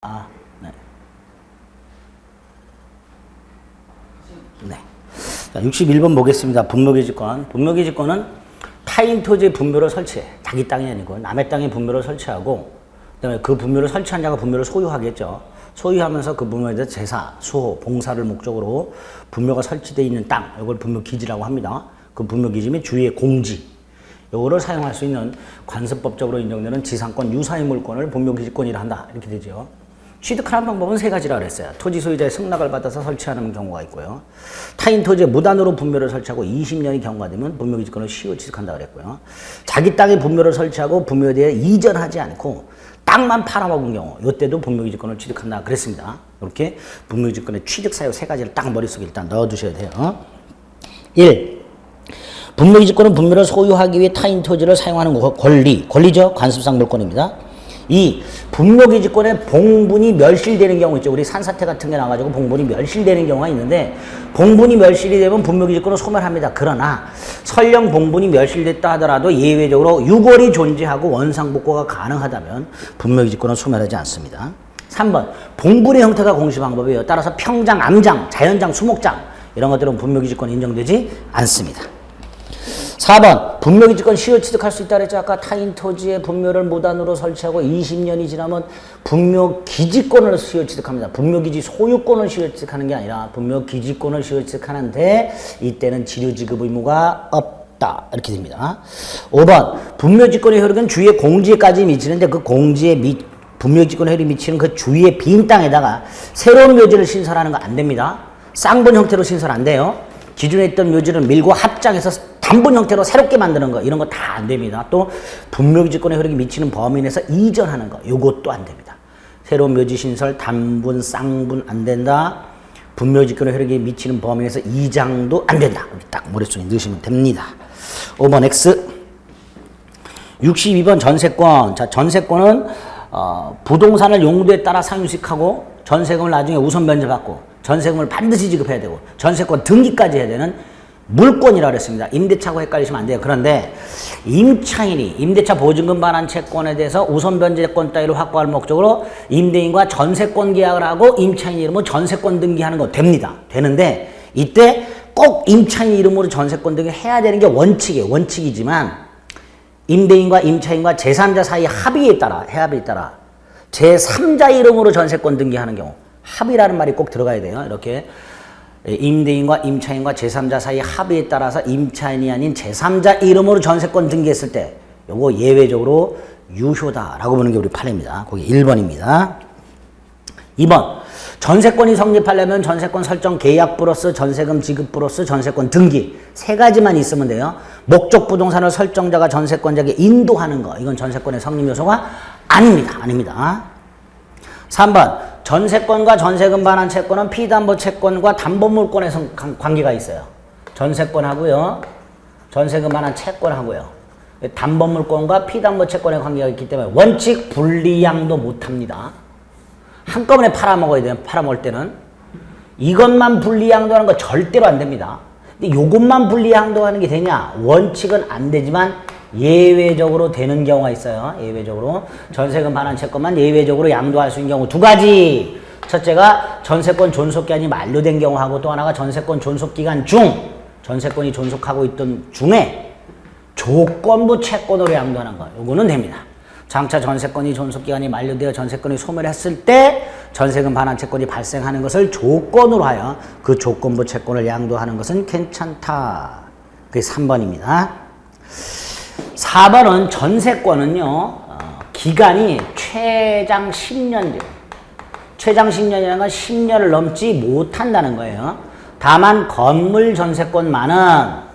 네. 네. 자, 61번 보겠습니다. 분묘기지권. 분묘기지권은 타인 토지의 분묘를 설치해. 자기 땅이 아니고 남의 땅에 분묘를 설치하고, 그다음에 그 분묘를 설치한 자가 분묘를 소유하겠죠. 소유하면서 그 분묘에 대해서 제사, 수호, 봉사를 목적으로 분묘가 설치되어 있는 땅, 이걸 분묘기지라고 합니다. 그 분묘기지 및 주위의 공지, 요거를 사용할 수 있는 관습법적으로 인정되는 지상권 유사의 물권을 분묘기지권이라 한다. 이렇게 되죠. 취득하는 방법은 세 가지라 그랬어요. 토지 소유자의 승낙을 받아서 설치하는 경우가 있고요. 타인 토지에 무단으로 분묘를 설치하고 20년이 경과가 되면 분묘기지권을 시효 취득한다 그랬고요. 자기 땅에 분묘를 설치하고 분묘에 대해 이전하지 않고 땅만 팔아먹은 경우, 이때도 분묘기지권을 취득한다 그랬습니다. 이렇게 분묘기지권의 취득 사유 세 가지를 딱 머릿속에 일단 넣어두셔야 돼요. 1. 분묘기지권은 분묘를 소유하기 위해 타인 토지를 사용하는 권리죠. 관습상 물권입니다. 2. 분묘기지권의 봉분이 멸실되는 경우 있죠. 우리 산사태 같은 게 나와가지고 봉분이 멸실되는 경우가 있는데, 봉분이 멸실이 되면 분묘기지권을 소멸합니다. 그러나 설령 봉분이 멸실됐다 하더라도 예외적으로 유골이 존재하고 원상복구가 가능하다면 분묘기지권은 소멸하지 않습니다. 3번. 봉분의 형태가 공시 방법이에요. 따라서 평장, 암장, 자연장, 수목장 이런 것들은 분묘기지권이 인정되지 않습니다. 4번. 분묘기지권 시효 취득할 수 있다 그랬죠. 아까 타인 토지에 분묘를 무단으로 설치하고 20년이 지나면 분묘기지권을 시효 취득합니다. 분묘기지 소유권을 시효 취득하는 게 아니라 분묘기지권을 시효 취득하는데 이때는 지류지급 의무가 없다. 이렇게 됩니다. 5번. 분묘지권의 효력은 주위의 공지에까지 미치는데 그 공지에 분묘지권의 효력이 미치는 그 주위의 빈 땅에다가 새로운 묘지를 신설하는 거 안 됩니다. 쌍분 형태로 신설 안 돼요. 기존에 있던 묘지를 밀고 합작해서 단분 형태로 새롭게 만드는 거, 이런 거 다 안 됩니다. 또 분묘기지권의 효력이 미치는 범위 내에서 이전하는 거, 요것도 안 됩니다. 새로운 묘지 신설, 단분, 쌍분 안 된다. 분묘기지권의 효력이 미치는 범위 내에서 이장도 안 된다. 딱 머릿속에 넣으시면 됩니다. 5번 X. 62번 전세권. 자, 전세권은 부동산을 용도에 따라 상유식하고 전세금을 나중에 우선 변제받고 전세금을 반드시 지급해야 되고 전세권 등기까지 해야 되는 물권이라고 그랬습니다. 임대차하고 헷갈리시면 안 돼요. 그런데 임차인이 임대차 보증금 반환 채권에 대해서 우선 변제권 따위를 확보할 목적으로 임대인과 전세권 계약을 하고 임차인 이름으로 전세권 등기하는 거 됩니다. 되는데 이때 꼭 임차인 이름으로 전세권 등기해야 되는 게 원칙이에요. 원칙이지만 임대인과 임차인과 제3자 사이 합의에 따라 제3자 이름으로 전세권 등기하는 경우, 합의라는 말이 꼭 들어가야 돼요. 이렇게 임대인과 임차인과 제3자 사이 합의에 따라서 임차인이 아닌 제3자 이름으로 전세권 등기했을 때 요거 예외적으로 유효다라고 보는 게 우리 판례입니다. 거기 1번입니다. 2번. 전세권이 성립하려면 전세권 설정 계약 플러스 전세금 지급 플러스 전세권 등기 세 가지만 있으면 돼요. 목적 부동산을 설정자가 전세권자에게 인도하는 거, 이건 전세권의 성립 요소가 아닙니다. 3번. 전세권과 전세금 반환 채권은 피담보 채권과 담보물권의 관계가 있어요. 전세권하고요, 전세금 반환 채권하고요, 담보물권과 피담보 채권의 관계가 있기 때문에 원칙 분리양도 못합니다. 한꺼번에 팔아먹어야 돼요. 팔아먹을 때는 이것만 분리양도하는 거 절대로 안 됩니다. 근데 요것만 분리양도하는 게 되냐? 원칙은 안 되지만 예외적으로 되는 경우가 있어요. 예외적으로 전세금 반환 채권만 예외적으로 양도할 수 있는 경우 두 가지. 첫째가 전세권 존속기간이 만료된 경우하고, 또 하나가 전세권 존속기간 중 전세권이 존속하고 있던 중에 조건부 채권으로 양도하는 거, 요거는 됩니다. 장차 전세권이 존속기간이 만료되어 전세권이 소멸했을 때 전세금 반환 채권이 발생하는 것을 조건으로 하여 그 조건부 채권을 양도하는 것은 괜찮다. 그게 3번입니다. 4번은 전세권은요, 기간이 최장 10년, 최장 10년이라는 건 10년을 넘지 못한다는 거예요. 다만 건물 전세권만은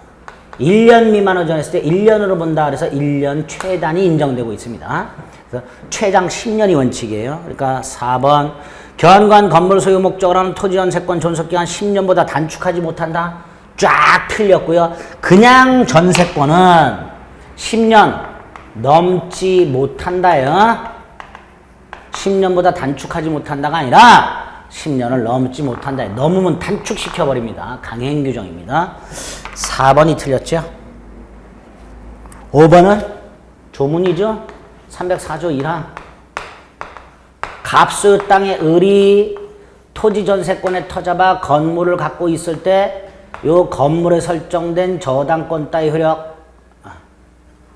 1년 미만으로 정했을 때 1년으로 본다 그래서 1년 최단이 인정되고 있습니다. 그래서 최장 10년이 원칙이에요. 그러니까 4번. 견관 건물 소유 목적으로 하는 토지 전세권 존속기간 10년보다 단축하지 못한다. 쫙 틀렸고요. 그냥 전세권은 10년 넘지 못한다요. 10년보다 단축하지 못한다가 아니라 10년을 넘지 못한다. 넘으면 단축시켜버립니다. 강행 규정입니다. 4번이 틀렸죠. 5번은 조문이죠. 304조 1항 갑수 땅의 을이 토지 전세권에 터잡아 건물을 갖고 있을 때 요 건물에 설정된 저당권 따위 효력,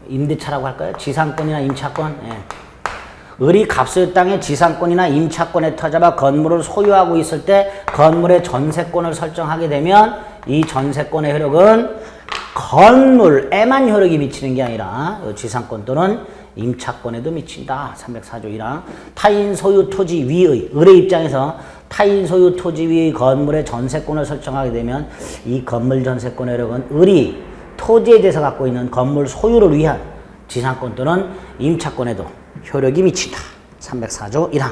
임대차라고 할까요? 지상권이나 임차권. 예. 을이 갑수의 땅의 지상권이나 임차권에 터잡아 건물을 소유하고 있을 때 건물의 전세권을 설정하게 되면 이 전세권의 효력은 건물에만 효력이 미치는 게 아니라 지상권 또는 임차권에도 미친다. 304조 1항. 타인 소유 토지 위의, 을의 입장에서 타인 소유 토지 위의 건물의 전세권을 설정하게 되면 이 건물 전세권의 효력은 을이 토지에 대해서 갖고 있는 건물 소유를 위한 지상권 또는 임차권에도 효력이 미친다. 304조 1항.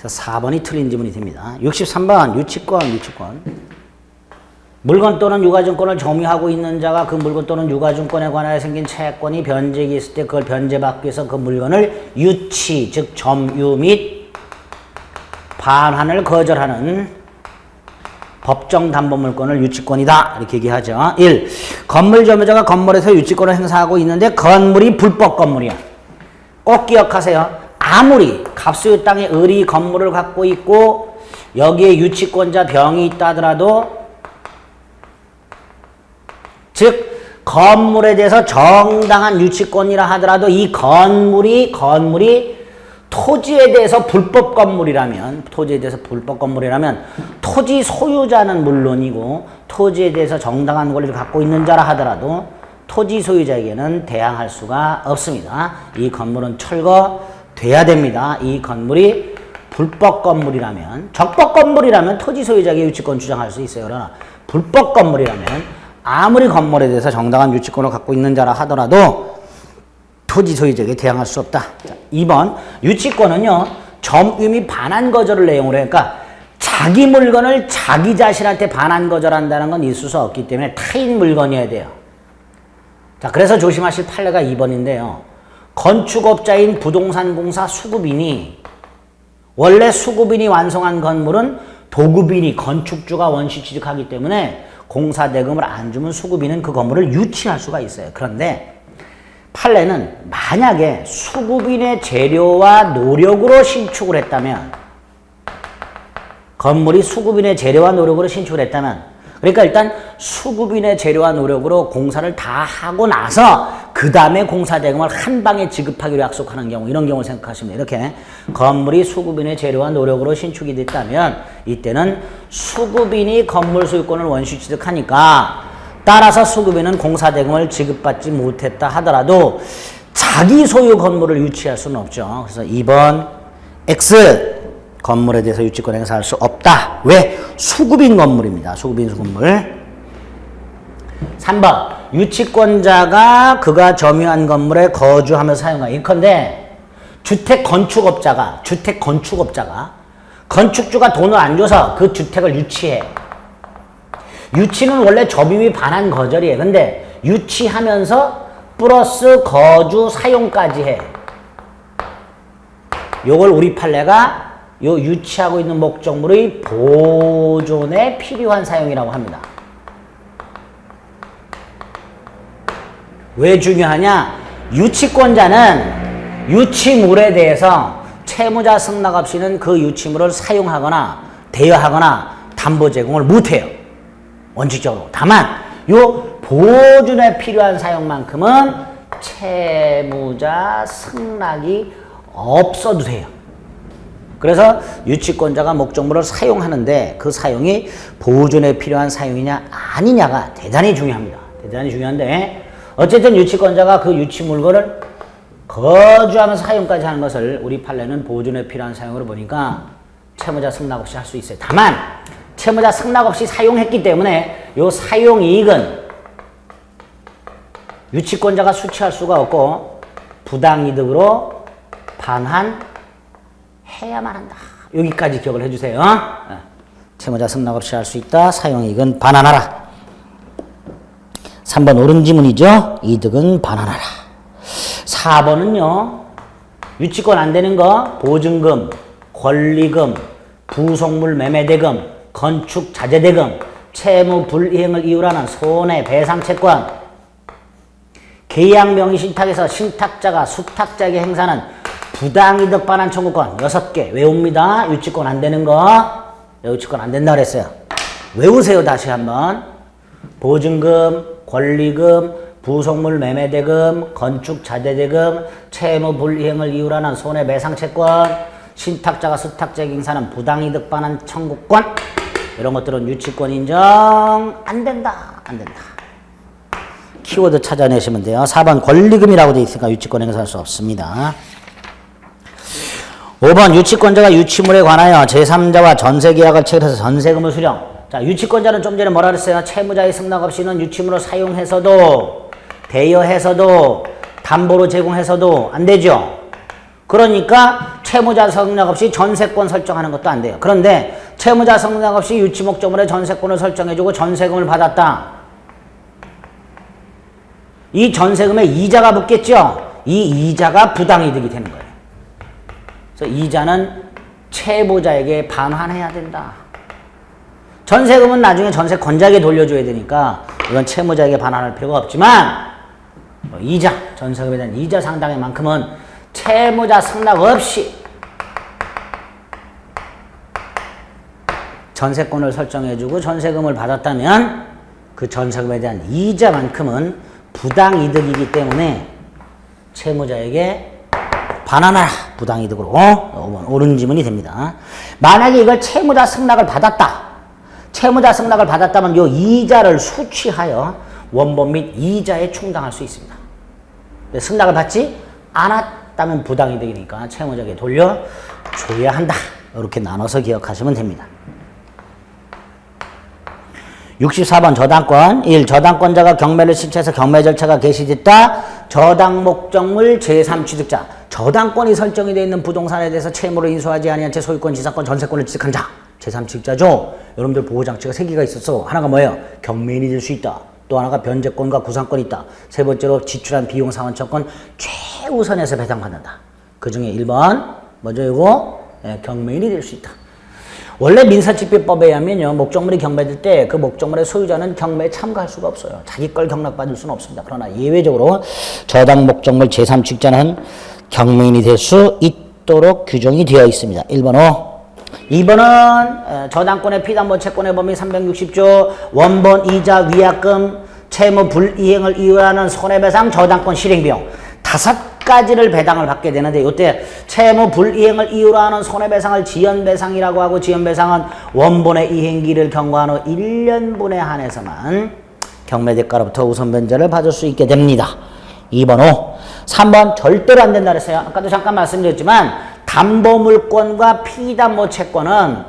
4번이 틀린 지문이 됩니다. 63번 유치권. 물건 또는 유가증권을 점유하고 있는 자가 그 물건 또는 유가증권에 관하여 생긴 채권이 변제기 있을 때 그걸 변제받기 위해서 그 물건을 유치, 즉 점유 및 반환을 거절하는 법정담보물권을 유치권이다. 이렇게 얘기하죠. 1. 건물 점유자가 건물에서 유치권을 행사하고 있는데 건물이 불법 건물이야. 꼭 기억하세요. 아무리 갑수의 땅에 을이 건물을 갖고 있고 여기에 유치권자 병이 있다 하더라도, 즉 건물에 대해서 정당한 유치권이라 하더라도 이 건물이 토지에 대해서 불법 건물이라면 토지 소유자는 물론이고 토지에 대해서 정당한 권리를 갖고 있는 자라 하더라도 토지 소유자에게는 대항할 수가 없습니다. 이 건물은 철거돼야 됩니다. 이 건물이 불법 건물이라면, 적법 건물이라면 토지 소유자에게 유치권 주장할 수 있어요. 그러나 불법 건물이라면 아무리 건물에 대해서 정당한 유치권을 갖고 있는 자라 하더라도 토지 소유자에게 대항할 수 없다. 자, 2번 유치권은요, 점유 및 반환 거절을 내용으로 해요. 그러니까 자기 물건을 자기 자신한테 반환 거절한다는 건 있을 수 없기 때문에 타인 물건이어야 돼요. 자, 그래서 조심하실 판례가 2번인데요. 건축업자인 부동산공사 수급인이, 원래 수급인이 완성한 건물은 도급인이 건축주가 원시 취득하기 때문에 공사대금을 안 주면 수급인은 그 건물을 유치할 수가 있어요. 그런데 판례는 만약에 수급인의 재료와 노력으로 신축을 했다면, 건물이 수급인의 재료와 노력으로 신축을 했다면, 그러니까 일단 수급인의 재료와 노력으로 공사를 다 하고 나서 그 다음에 공사대금을 한 방에 지급하기로 약속하는 경우, 이런 경우를 생각하시면 이렇게 건물이 수급인의 재료와 노력으로 신축이 됐다면 이때는 수급인이 건물 소유권을 원시 취득하니까 따라서 수급인은 공사대금을 지급받지 못했다 하더라도 자기 소유 건물을 유치할 수는 없죠. 그래서 2번 X, 건물에 대해서 유치권 행사할 수 없다. 왜? 수급인 건물입니다. 수급인 건물. 3번 유치권자가 그가 점유한 건물에 거주하며 사용하여, 예컨대 주택 건축업자가 건축주가 돈을 안 줘서 그 주택을 유치해. 유치는 원래 점유 및 반환 거절이에요. 근데 유치하면서 플러스 거주 사용까지 해. 요걸 우리 판례가 요 유치하고 있는 목적물의 보존에 필요한 사용이라고 합니다. 왜 중요하냐? 유치권자는 유치물에 대해서 채무자 승낙 없이는 그 유치물을 사용하거나 대여하거나 담보 제공을 못해요. 원칙적으로. 다만 요 보존에 필요한 사용만큼은 채무자 승낙이 없어도 돼요. 그래서 유치권자가 목적물을 사용하는데 그 사용이 보존에 필요한 사용이냐 아니냐가 대단히 중요합니다. 대단히 중요한데, 어쨌든 유치권자가 그 유치 물건을 거주하면서 사용까지 하는 것을 우리 판례는 보존에 필요한 사용으로 보니까 채무자 승낙 없이 할 수 있어요. 다만 채무자 승낙 없이 사용했기 때문에 요 사용이익은 유치권자가 수취할 수가 없고 부당이득으로 반환해야만 한다. 여기까지 기억을 해주세요. 채무자 승낙 없이 할 수 있다. 사용이익은 반환하라. 3번 옳은 지문이죠. 이득은 반환하라. 4번은요. 유치권 안 되는 거 보증금, 권리금, 부속물 매매대금, 건축 자재대금, 채무 불이행을 이유로 하는 손해배상채권, 계약 명의 신탁에서 신탁자가 수탁자에게 행사하는 부당이득 반환 청구권 6개 외웁니다. 유치권 안 되는 거. 유치권 안 된다 그랬어요. 외우세요. 다시 한번. 보증금, 권리금, 부속물 매매대금, 건축자재대금, 채무 불이행을 이유로 하는 손해배상채권, 신탁자가 수탁자에게 행사하는 부당이득 반환 청구권, 이런 것들은 유치권 인정 안 된다. 안 된다. 키워드 찾아내시면 돼요. 4번 권리금이라고 되어 있으니까 유치권 행사할 수 없습니다. 5번 유치권자가 유치물에 관하여 제3자와 전세계약을 체결해서 전세금을 수령. 자, 유치권자는 좀 전에 뭐라 그랬어요? 채무자의 승낙 없이는 유치물을 사용해서도 대여해서도 담보로 제공해서도 안 되죠. 그러니까 채무자 승낙 없이 전세권 설정하는 것도 안 돼요. 그런데 채무자 승낙 없이 유치 목적물에 전세권을 설정해주고 전세금을 받았다. 이 전세금에 이자가 붙겠죠. 이 이자가 부당이득이 되는 거예요. 그래서 이자는 채무자에게 반환해야 된다. 전세금은 나중에 전세권자에게 돌려줘야 되니까 이건 채무자에게 반환할 필요가 없지만 이자, 전세금에 대한 이자 상당의 만큼은 채무자 승낙 없이 전세권을 설정해주고 전세금을 받았다면 그 전세금에 대한 이자만큼은 부당이득이기 때문에 채무자에게 반환하라. 부당이득으로. 옳은 지문이 됩니다. 만약에 이걸 채무자 승낙을 받았다. 채무자 승낙을 받았다면 이 이자를 수취하여 원본 및 이자에 충당할 수 있습니다. 승낙을 받지 않았다면 부당이득이니까 채무자에게 돌려줘야 한다. 이렇게 나눠서 기억하시면 됩니다. 64번 저당권 1. 저당권자가 경매를 실시해서 경매 절차가 개시됐다. 저당 목적물 제3취득자. 저당권이 설정이 되어 있는 부동산에 대해서 채무를 인수하지 아니한 채 소유권, 지상권, 전세권을 취득한 자. 제3취득자죠. 여러분들 보호장치가 3개가 있어서 하나가 뭐예요? 경매인이 될 수 있다. 또 하나가 변제권과 구상권이 있다. 세 번째로 지출한 비용 상환처권 최우선에서 배당받는다. 그 중에 1번 뭐죠 이거? 경매인이 될 수 있다. 원래 민사집행법에 의하면요, 목적물이 경매될 때 그 목적물의 소유자는 경매에 참가할 수가 없어요. 자기 걸 경락받을 수는 없습니다. 그러나 예외적으로 저당 목적물 제3취득자는 경매인이 될 수 있도록 규정이 되어 있습니다. 1번 호. 2번은 저당권의 피담보 채권의 범위 360조, 원본 이자 위약금, 채무 불이행을 이유로 하는 손해배상, 저당권 실행비용 5가지를 배당을 받게 되는데 이때 채무 불이행을 이유로 하는 손해배상을 지연배상이라고 하고 지연배상은 원본의 이행기를 경과한 후 1년분에 한해서만 경매대가로부터 우선 변제를 받을 수 있게 됩니다. 2번 호. 3번 절대로 안 된다 그랬어요. 아까도 잠깐 말씀드렸지만 담보물권과 피담보채권은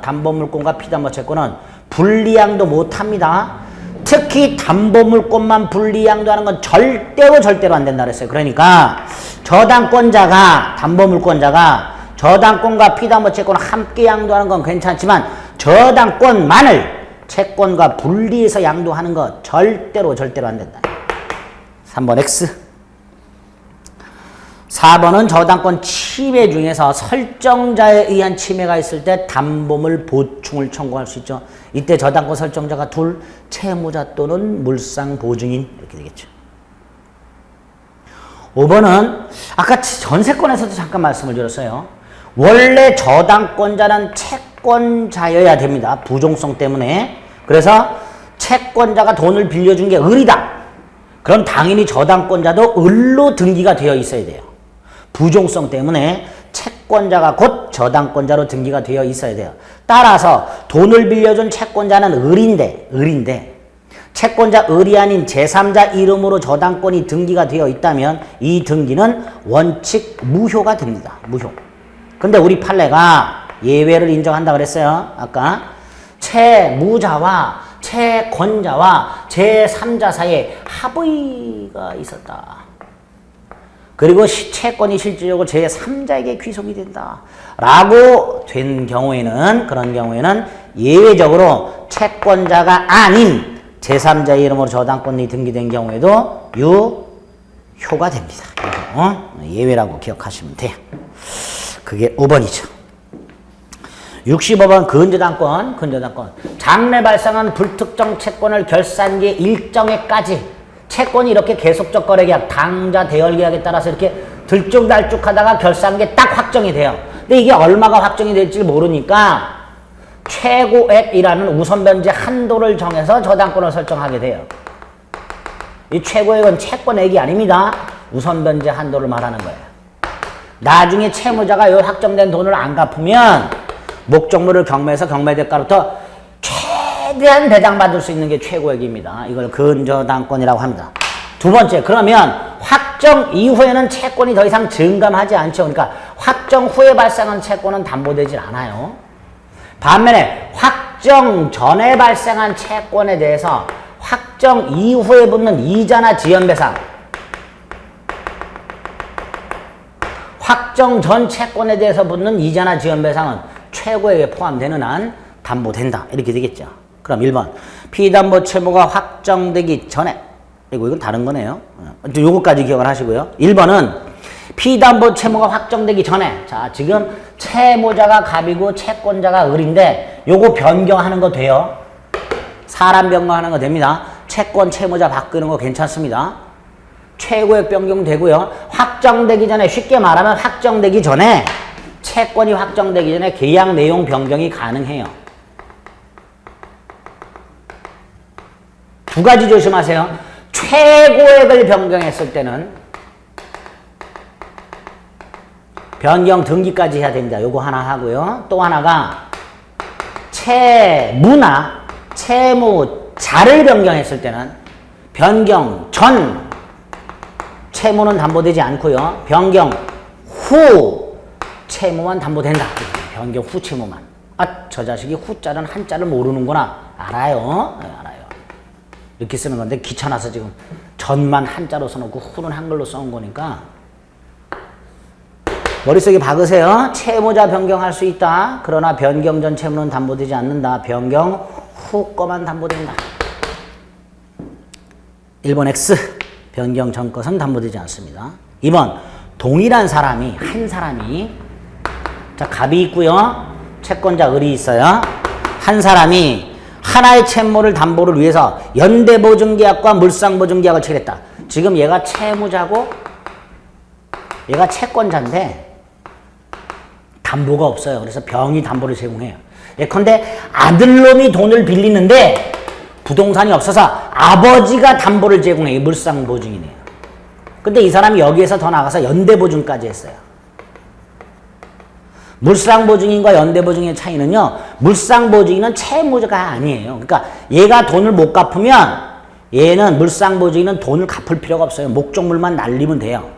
분리양도 못합니다. 특히 담보물권만 분리양도 하는 건 절대로 안 된다 그랬어요. 그러니까 저당권자가 담보물권자가 저당권과 피담보채권을 함께 양도하는 건 괜찮지만 저당권만을 채권과 분리해서 양도하는 거 절대로 안 된다. 3번 X. 4번은 저당권 침해 중에서 설정자에 의한 침해가 있을 때 담보물 보충을 청구할 수 있죠. 이때 저당권 설정자가 둘, 채무자 또는 물상 보증인 이렇게 되겠죠. 5번은 아까 전세권에서도 잠깐 말씀을 드렸어요. 원래 저당권자는 채권자여야 됩니다. 부종성 때문에. 그래서 채권자가 돈을 빌려준 게 을이다. 그럼 당연히 저당권자도 을로 등기가 되어 있어야 돼요. 부종성 때문에 채권자가 곧 저당권자로 등기가 되어 있어야 돼요. 따라서 돈을 빌려준 채권자는 을인데 채권자 을이 아닌 제3자 이름으로 저당권이 등기가 되어 있다면 이 등기는 원칙 무효가 됩니다. 무효. 근데 우리 판례가 예외를 인정한다 그랬어요. 아까 채무자와 채권자와 제3자 사이에 합의가 있었다. 그리고 채권이 실질적으로 제3자에게 귀속이 된다. 라고 된 경우에는, 그런 경우에는 예외적으로 채권자가 아닌 제3자의 이름으로 저당권이 등기된 경우에도 유효가 됩니다. 예외라고 기억하시면 돼요. 그게 5번이죠. 65번 근저당권. 장래 발생한 불특정 채권을 결산기의 일정에까지 채권이 이렇게 계속적 거래계약, 당좌 대여계약에 따라서 이렇게 들쭉날쭉하다가 결산계 딱 확정이 돼요. 근데 이게 얼마가 확정이 될지 모르니까 최고액이라는 우선변제 한도를 정해서 저당권을 설정하게 돼요. 이 최고액은 채권액이 아닙니다. 우선변제 한도를 말하는 거예요. 나중에 채무자가 이 확정된 돈을 안 갚으면 목적물을 경매해서 경매대가로부터 최대한 배당받을 수 있는 게 최고액입니다. 이걸 근저당권이라고 합니다. 두 번째, 그러면 확정 이후에는 채권이 더 이상 증감하지 않죠. 그러니까 확정 후에 발생한 채권은 담보되질 않아요. 반면에 확정 전에 발생한 채권에 대해서 확정 이후에 붙는 이자나 지연배상, 확정 전 채권에 대해서 붙는 이자나 지연배상은 최고액에 포함되는 한 담보된다. 이렇게 되겠죠. 그럼 1번 피담보 채무가 확정되기 전에, 이건 다른 거네요. 요거까지 기억을 하시고요. 1번은 피담보 채무가 확정되기 전에, 자 지금 채무자가 갑이고 채권자가 을인데 요거 변경하는 거 돼요. 사람 변경하는 거 됩니다. 채권 채무자 바꾸는 거 괜찮습니다. 최고액 변경 되고요. 확정되기 전에, 쉽게 말하면 확정되기 전에, 채권이 확정되기 전에 계약 내용 변경이 가능해요. 두 가지 조심하세요. 최고액을 변경했을 때는 변경 등기까지 해야 됩니다. 요거 하나 하고요. 또 하나가 채무나 채무자를 변경했을 때는 변경 전 채무는 담보되지 않고요. 변경 후 채무만 담보된다. 변경 후 채무만. 아, 저 자식이 후자는 한자를 모르는구나. 알아요. 네, 알아요. 이렇게 쓰는 건데 귀찮아서 지금 전만 한자로 써놓고 후는 한글로 써온 거니까 머릿속에 박으세요. 채무자 변경할 수 있다. 그러나 변경 전 채무는 담보되지 않는다. 변경 후 거만 담보된다. 1번 X. 변경 전 것은 담보되지 않습니다. 2번 동일한 사람이, 한 사람이, 자 갑이 있고요. 채권자 을이 있어요. 한 사람이 하나의 채무를 담보를 위해서 연대보증계약과 물상보증계약을 체결했다. 지금 얘가 채무자고 얘가 채권자인데 담보가 없어요. 그래서 병이 담보를 제공해요. 예컨대 아들놈이 돈을 빌리는데 부동산이 없어서 아버지가 담보를 제공해요. 물상보증이네요. 근데 이 사람이 여기에서 더 나가서 연대보증까지 했어요. 물상보증인과 연대보증의 차이는요. 물상보증인은 채무자가 아니에요. 그러니까 얘가 돈을 못 갚으면 얘는 물상보증인은 돈을 갚을 필요가 없어요. 목적물만 날리면 돼요.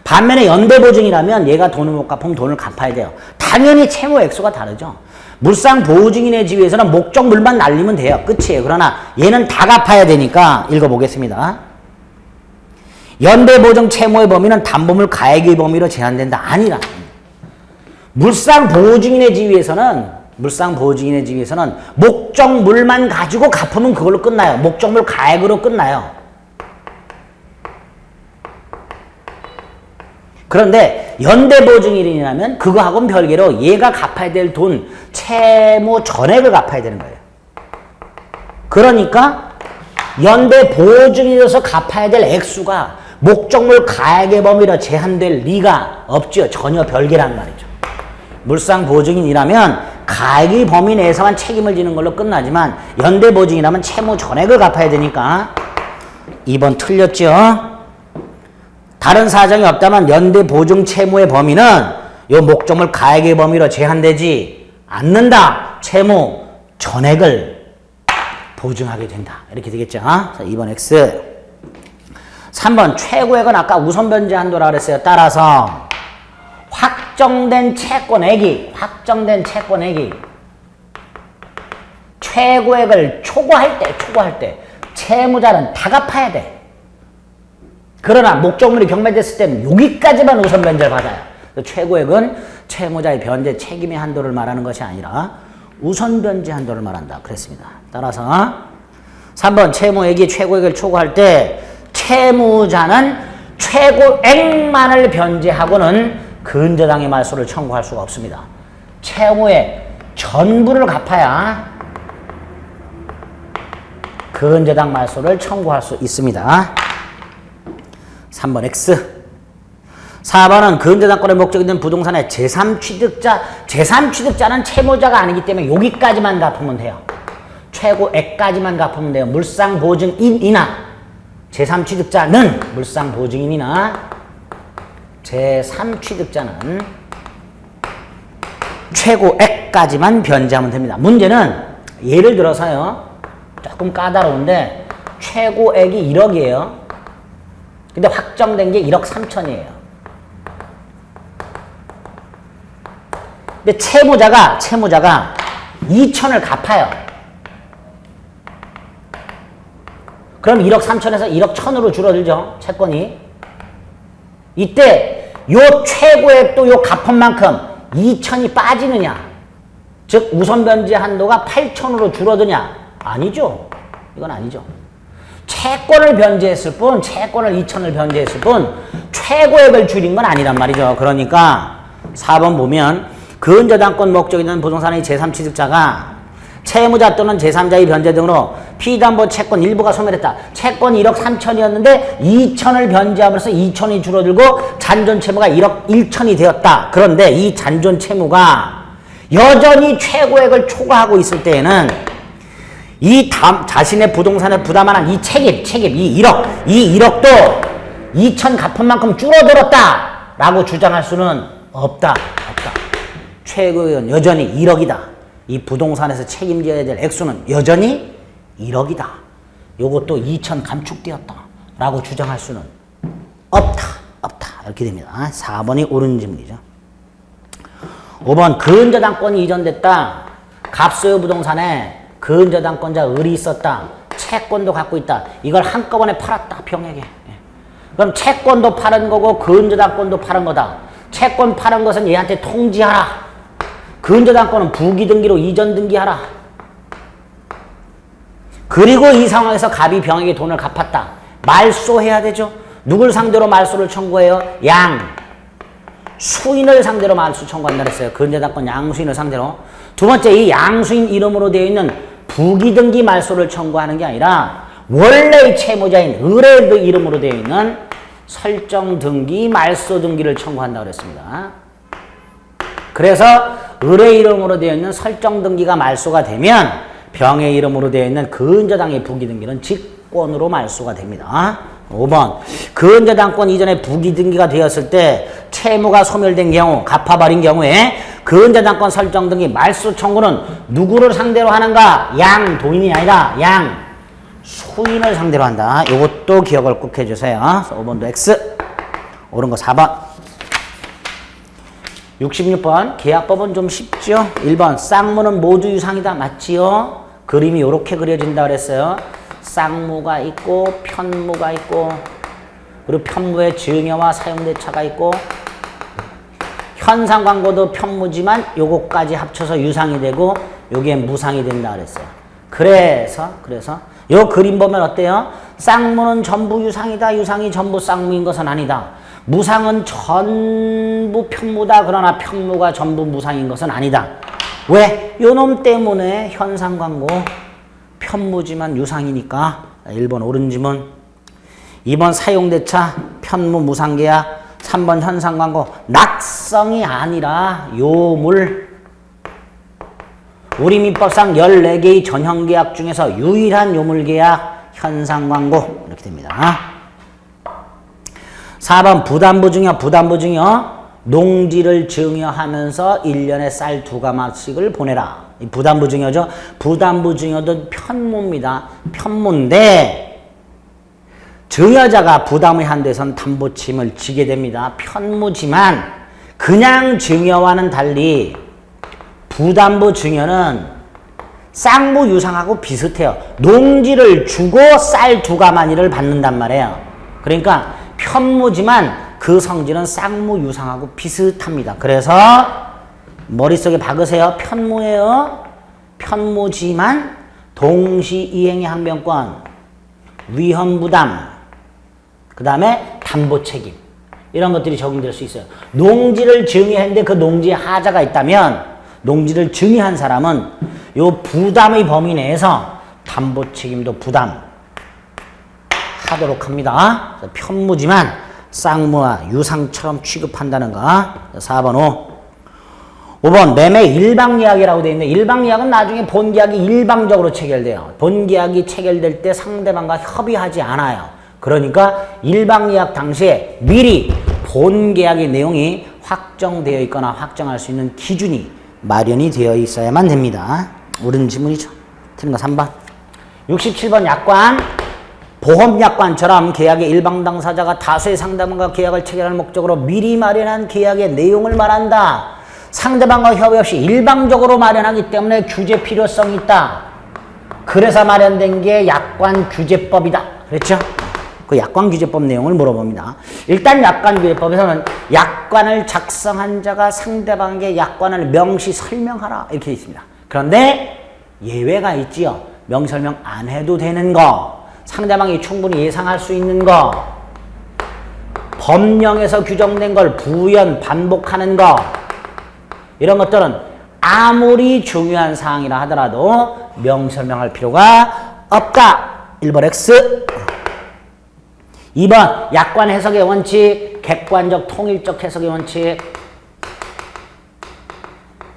반면에 연대보증이라면 얘가 돈을 못 갚으면 돈을 갚아야 돼요. 당연히 채무 액수가 다르죠. 물상보증인의 지위에서는 목적물만 날리면 돼요. 끝이에요. 그러나 얘는 다 갚아야 되니까 읽어보겠습니다. 연대보증 채무의 범위는 담보물 가액의 범위로 제한된다. 아니라 물상보증인의 지위에서는 목적물만 가지고 갚으면 그걸로 끝나요. 목적물 가액으로 끝나요. 그런데 연대보증인이라면 그거하고는 별개로 얘가 갚아야 될 돈, 채무 전액을 갚아야 되는 거예요. 그러니까 연대보증인으로서 갚아야 될 액수가 목적물 가액의 범위로 제한될 리가 없죠. 전혀 별개란 말이죠. 물상보증인이라면 가액의 범위 내에서만 책임을 지는 걸로 끝나지만 연대보증이라면 채무 전액을 갚아야 되니까 2번 틀렸죠. 다른 사정이 없다면 연대보증 채무의 범위는 요 목적물 가액의 범위로 제한되지 않는다. 채무 전액을 보증하게 된다. 이렇게 되겠죠. 자, 2번 X. 3번 최고액은 아까 우선 변제 한도라 그랬어요. 따라서 확정된 채권액이 최고액을 초과할 때 채무자는 다 갚아야 돼. 그러나 목적물이 경매됐을 때는 여기까지만 우선 변제를 받아요. 최고액은 채무자의 변제 책임의 한도를 말하는 것이 아니라 우선 변제 한도를 말한다. 그랬습니다. 따라서 3번 채무액이 최고액을 초과할 때 채무자는 최고액만을 변제하고는 근저당의 말소를 청구할 수가 없습니다. 채무액 전부를 갚아야 근저당 말소를 청구할 수 있습니다. 3번 X. 4번은 근저당권의 목적이 있는 부동산의 제3취득자. 제3취득자는 채무자가 아니기 때문에 여기까지만 갚으면 돼요. 최고액까지만 갚으면 돼요. 물상보증인이나 제3취득자는 물상보증인이나 제3취득자는 최고액까지만 변제하면 됩니다. 문제는 예를 들어서요. 조금 까다로운데 최고액이 1억이에요. 근데 확정된 게 1억 3천이에요. 근데 채무자가 2천을 갚아요. 그럼 1억 3천에서 1억 1천으로 줄어들죠. 채권이. 이때 요 최고액도 요 갚은 만큼 2천이 빠지느냐. 즉 우선 변제 한도가 8천으로 줄어드냐. 아니죠. 이건 아니죠. 채권을 변제했을 뿐, 채권을 2천을 변제했을 뿐 최고액을 줄인 건 아니란 말이죠. 그러니까 4번 보면 근저당권 목적이 있는 부동산의 제3취득자가 채무자 또는 제3자의 변제 등으로 피담보 채권 일부가 소멸했다. 채권이 1억 3천이었는데 2천을 변제함으로써 2천이 줄어들고 잔존 채무가 1억 1천이 되었다. 그런데 이 잔존 채무가 여전히 최고액을 초과하고 있을 때에는 이 자신의 부동산에 부담하는 이 책임, 이 1억도 2천 갚은 만큼 줄어들었다. 라고 주장할 수는 없다. 최고액은 여전히 1억이다. 이 부동산에서 책임져야 될 액수는 여전히 1억이다. 요것도 2천 감축되었다. 라고 주장할 수는 없다. 이렇게 됩니다. 4번이 옳은 질문이죠. 5번 근저당권이 이전됐다. 갑소유 부동산에 근저당권자 을이 있었다. 채권도 갖고 있다. 이걸 한꺼번에 팔았다. 병에게. 그럼 채권도 파는 거고 근저당권도 파는 거다. 채권 파는 것은 얘한테 통지하라. 근저당권은 부기등기로 이전 등기하라. 그리고 이 상황에서 갑이 병에게 돈을 갚았다. 말소해야 되죠. 누굴 상대로 말소를 청구해요? 수인을 상대로 말소 청구한다 그랬어요. 근저당권 양수인을 상대로. 두 번째, 이 양수인 이름으로 되어 있는 부기등기 말소를 청구하는 게 아니라 원래의 채무자인 을의 이름으로 되어 있는 설정등기 말소등기를 청구한다 그랬습니다. 그래서 을의 이름으로 되어 있는 설정등기가 말소가 되면 병의 이름으로 되어 있는 근저당의 부기등기는 직권으로 말소가 됩니다. 5번 근저당권 이전에 부기등기가 되었을 때 채무가 소멸된 경우, 갚아버린 경우에 근저당권 설정등기 말소 청구는 누구를 상대로 하는가? 양도인이 아니라 양수인을 상대로 한다. 이것도 기억을 꼭 해주세요. 5번도 X. 옳은 거 4번. 66번 계약법은 좀 쉽죠? 1번 쌍무는 모두 유상이다. 맞지요? 그림이 이렇게 그려진다 그랬어요. 쌍무가 있고 편무가 있고 그리고 편무의 증여와 사용대차가 있고 현상광고도 편무지만 요거까지 합쳐서 유상이 되고 요게 무상이 된다 그랬어요. 그래서 요 그림 보면 어때요? 쌍무는 전부 유상이다. 유상이 전부 쌍무인 것은 아니다. 무상은 전부 편무다. 그러나 편무가 전부 무상인 것은 아니다. 왜? 요놈 때문에 현상광고 편무지만 유상이니까. 1번 옳은 지문. 2번 사용대차 편무 무상계약. 3번 현상광고 낙성이 아니라 요물. 우리 민법상 14개의 전형계약 중에서 유일한 요물계약 현상광고. 이렇게 됩니다. 4번 부담부 증여. 농지를 증여하면서 1년에 쌀 2가마씩을 보내라. 이 부담부 증여죠. 부담부 증여도 편무입니다. 편무인데 증여자가 부담의 한도에선 담보침을 지게 됩니다. 편무지만 그냥 증여와는 달리 부담부 증여는 쌍무 유상하고 비슷해요. 농지를 주고 쌀 2가마니를 받는단 말이에요. 그러니까 편무지만 그 성질은 쌍무 유상하고 비슷합니다. 그래서 머릿속에 박으세요. 편무예요. 편무지만 동시이행의 항변권, 위헌부담, 그 다음에 담보책임 이런 것들이 적용될 수 있어요. 농지를 증여했는데 그 농지에 하자가 있다면 농지를 증여한 사람은 요 부담의 범위 내에서 담보책임도 부담 하도록 합니다. 편무지만 쌍무와 유상처럼 취급한다는 거. 4번 5번 매매 일방예약이라고 되어 있는데 일방예약은 나중에 본계약이 일방적으로 체결돼요. 본계약이 체결될 때 상대방과 협의하지 않아요. 그러니까 일방예약 당시에 미리 본계약의 내용이 확정되어 있거나 확정할 수 있는 기준이 마련이 되어 있어야만 됩니다. 옳은 지문이죠. 틀린 거 3번. 67번 약관. 보험약관처럼 계약의 일방 당사자가 다수의 상대방과 계약을 체결할 목적으로 미리 마련한 계약의 내용을 말한다. 상대방과 협의 없이 일방적으로 마련하기 때문에 규제 필요성이 있다. 그래서 마련된 게 약관규제법이다. 그렇죠? 그 약관규제법 내용을 물어봅니다. 일단 약관규제법에서는 약관을 작성한 자가 상대방에게 약관을 명시 설명하라 이렇게 되어 있습니다. 그런데 예외가 있지요. 명시 설명 안 해도 되는 거, 상대방이 충분히 예상할 수 있는 거, 법령에서 규정된 걸 부연 반복하는 거, 이런 것들은 아무리 중요한 사항이라 하더라도 명시 설명할 필요가 없다. 1번 X. 2번 약관 해석의 원칙, 객관적 통일적 해석의 원칙.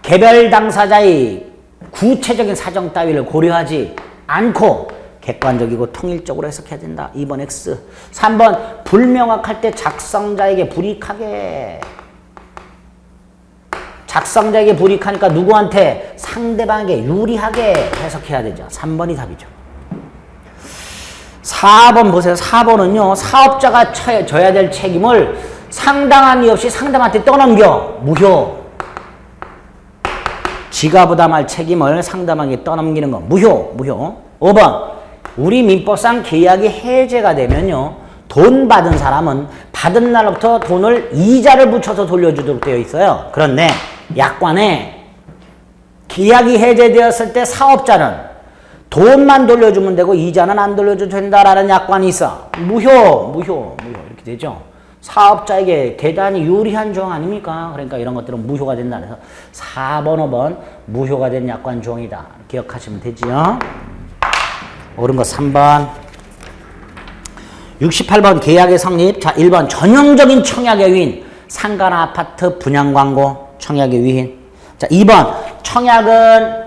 개별 당사자의 구체적인 사정 따위를 고려하지 않고 객관적이고 통일적으로 해석해야 된다. 2번 X. 3번 불명확할 때 작성자에게 불이익하게. 작성자에게 불이익하니까 누구한테? 상대방에게 유리하게 해석해야 되죠. 3번이 답이죠. 4번 보세요. 4번은요. 사업자가 져야 될 책임을 상당한 이유 없이 상대방한테 떠넘겨. 무효. 지가 부담할 책임을 상대방에게 떠넘기는 거. 무효. 5번. 우리 민법상 계약이 해제가 되면요. 돈 받은 사람은 받은 날부터 돈을 이자를 붙여서 돌려주도록 되어 있어요. 그런데 약관에 계약이 해제되었을 때 사업자는 돈만 돌려주면 되고 이자는 안 돌려줘도 된다라는 약관이 있어. 무효 이렇게 되죠. 사업자에게 대단히 유리한 조항 아닙니까? 그러니까 이런 것들은 무효가 된다. 그래서 4번, 5번 무효가 된 약관 조항이다. 기억하시면 되지요. 옳은 거 3번. 68번 계약의 성립. 자, 1번 전형적인 청약의 위인. 상가나 아파트 분양 광고 청약의 위인. 자, 2번 청약은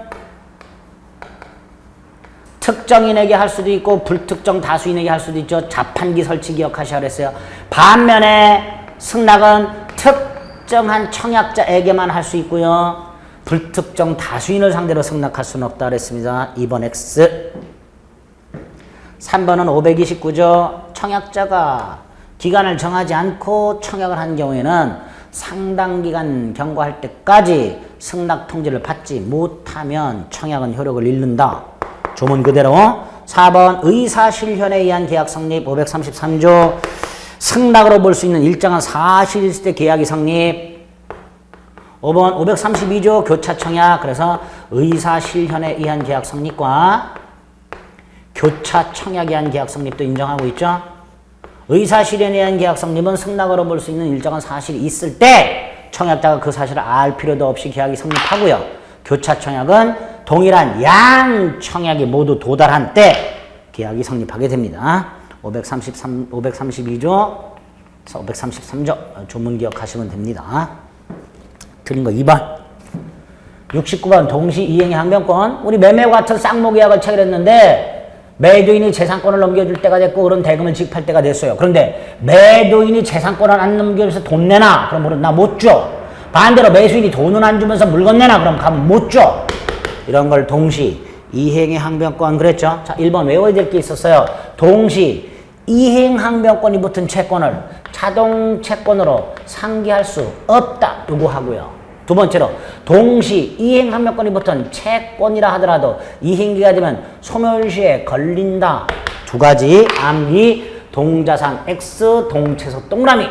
특정인에게 할 수도 있고 불특정 다수인에게 할 수도 있죠. 자판기 설치 기억하셔야 그랬어요. 반면에 승낙은 특정한 청약자에게만 할 수 있고요. 불특정 다수인을 상대로 승낙할 수는 없다 그랬습니다. 2번 X. 3번은 529조. 청약자가 기간을 정하지 않고 청약을 한 경우에는 상당 기간 경과할 때까지 승낙 통지를 받지 못하면 청약은 효력을 잃는다. 조문 그대로. 4번 의사실현에 의한 계약 성립. 533조. 승낙으로 볼 수 있는 일정한 사실이 있을 때 계약이 성립. 5번 532조 교차 청약. 그래서 의사실현에 의한 계약 성립과 교차 청약에 의한 계약 성립도 인정하고 있죠. 의사실현에 의한 계약 성립은 승낙으로 볼 수 있는 일정한 사실이 있을 때 청약자가 그 사실을 알 필요도 없이 계약이 성립하고요. 교차 청약은 동일한 양 청약이 모두 도달한 때 계약이 성립하게 됩니다. 532조, 533조 조문 기억하시면 됩니다. 틀린 거 2번. 69번 동시 이행의 항변권. 우리 매매와 같은 쌍무 계약을 체결했는데 매도인이 재산권을 넘겨줄 때가 됐고 그런 대금을 지급할 때가 됐어요. 그런데 매도인이 재산권을 안 넘겨줘서 돈 내놔. 그럼 우리는 나 못 줘. 반대로 매수인이 돈은 안 주면서 물건 내놔. 그럼 가면 못 줘. 이런 걸 동시 이행의 항변권 그랬죠. 자, 1번 외워야 될 게 있었어요. 동시 이행 항변권이 붙은 채권을 자동 채권으로 상기할 수 없다. 요거 하고요. 두 번째로 동시 이행 항변권이 붙은 채권이라 하더라도 이행기가 되면 소멸시에 걸린다. 두 가지 암기 동자상 X 동체속 동그라미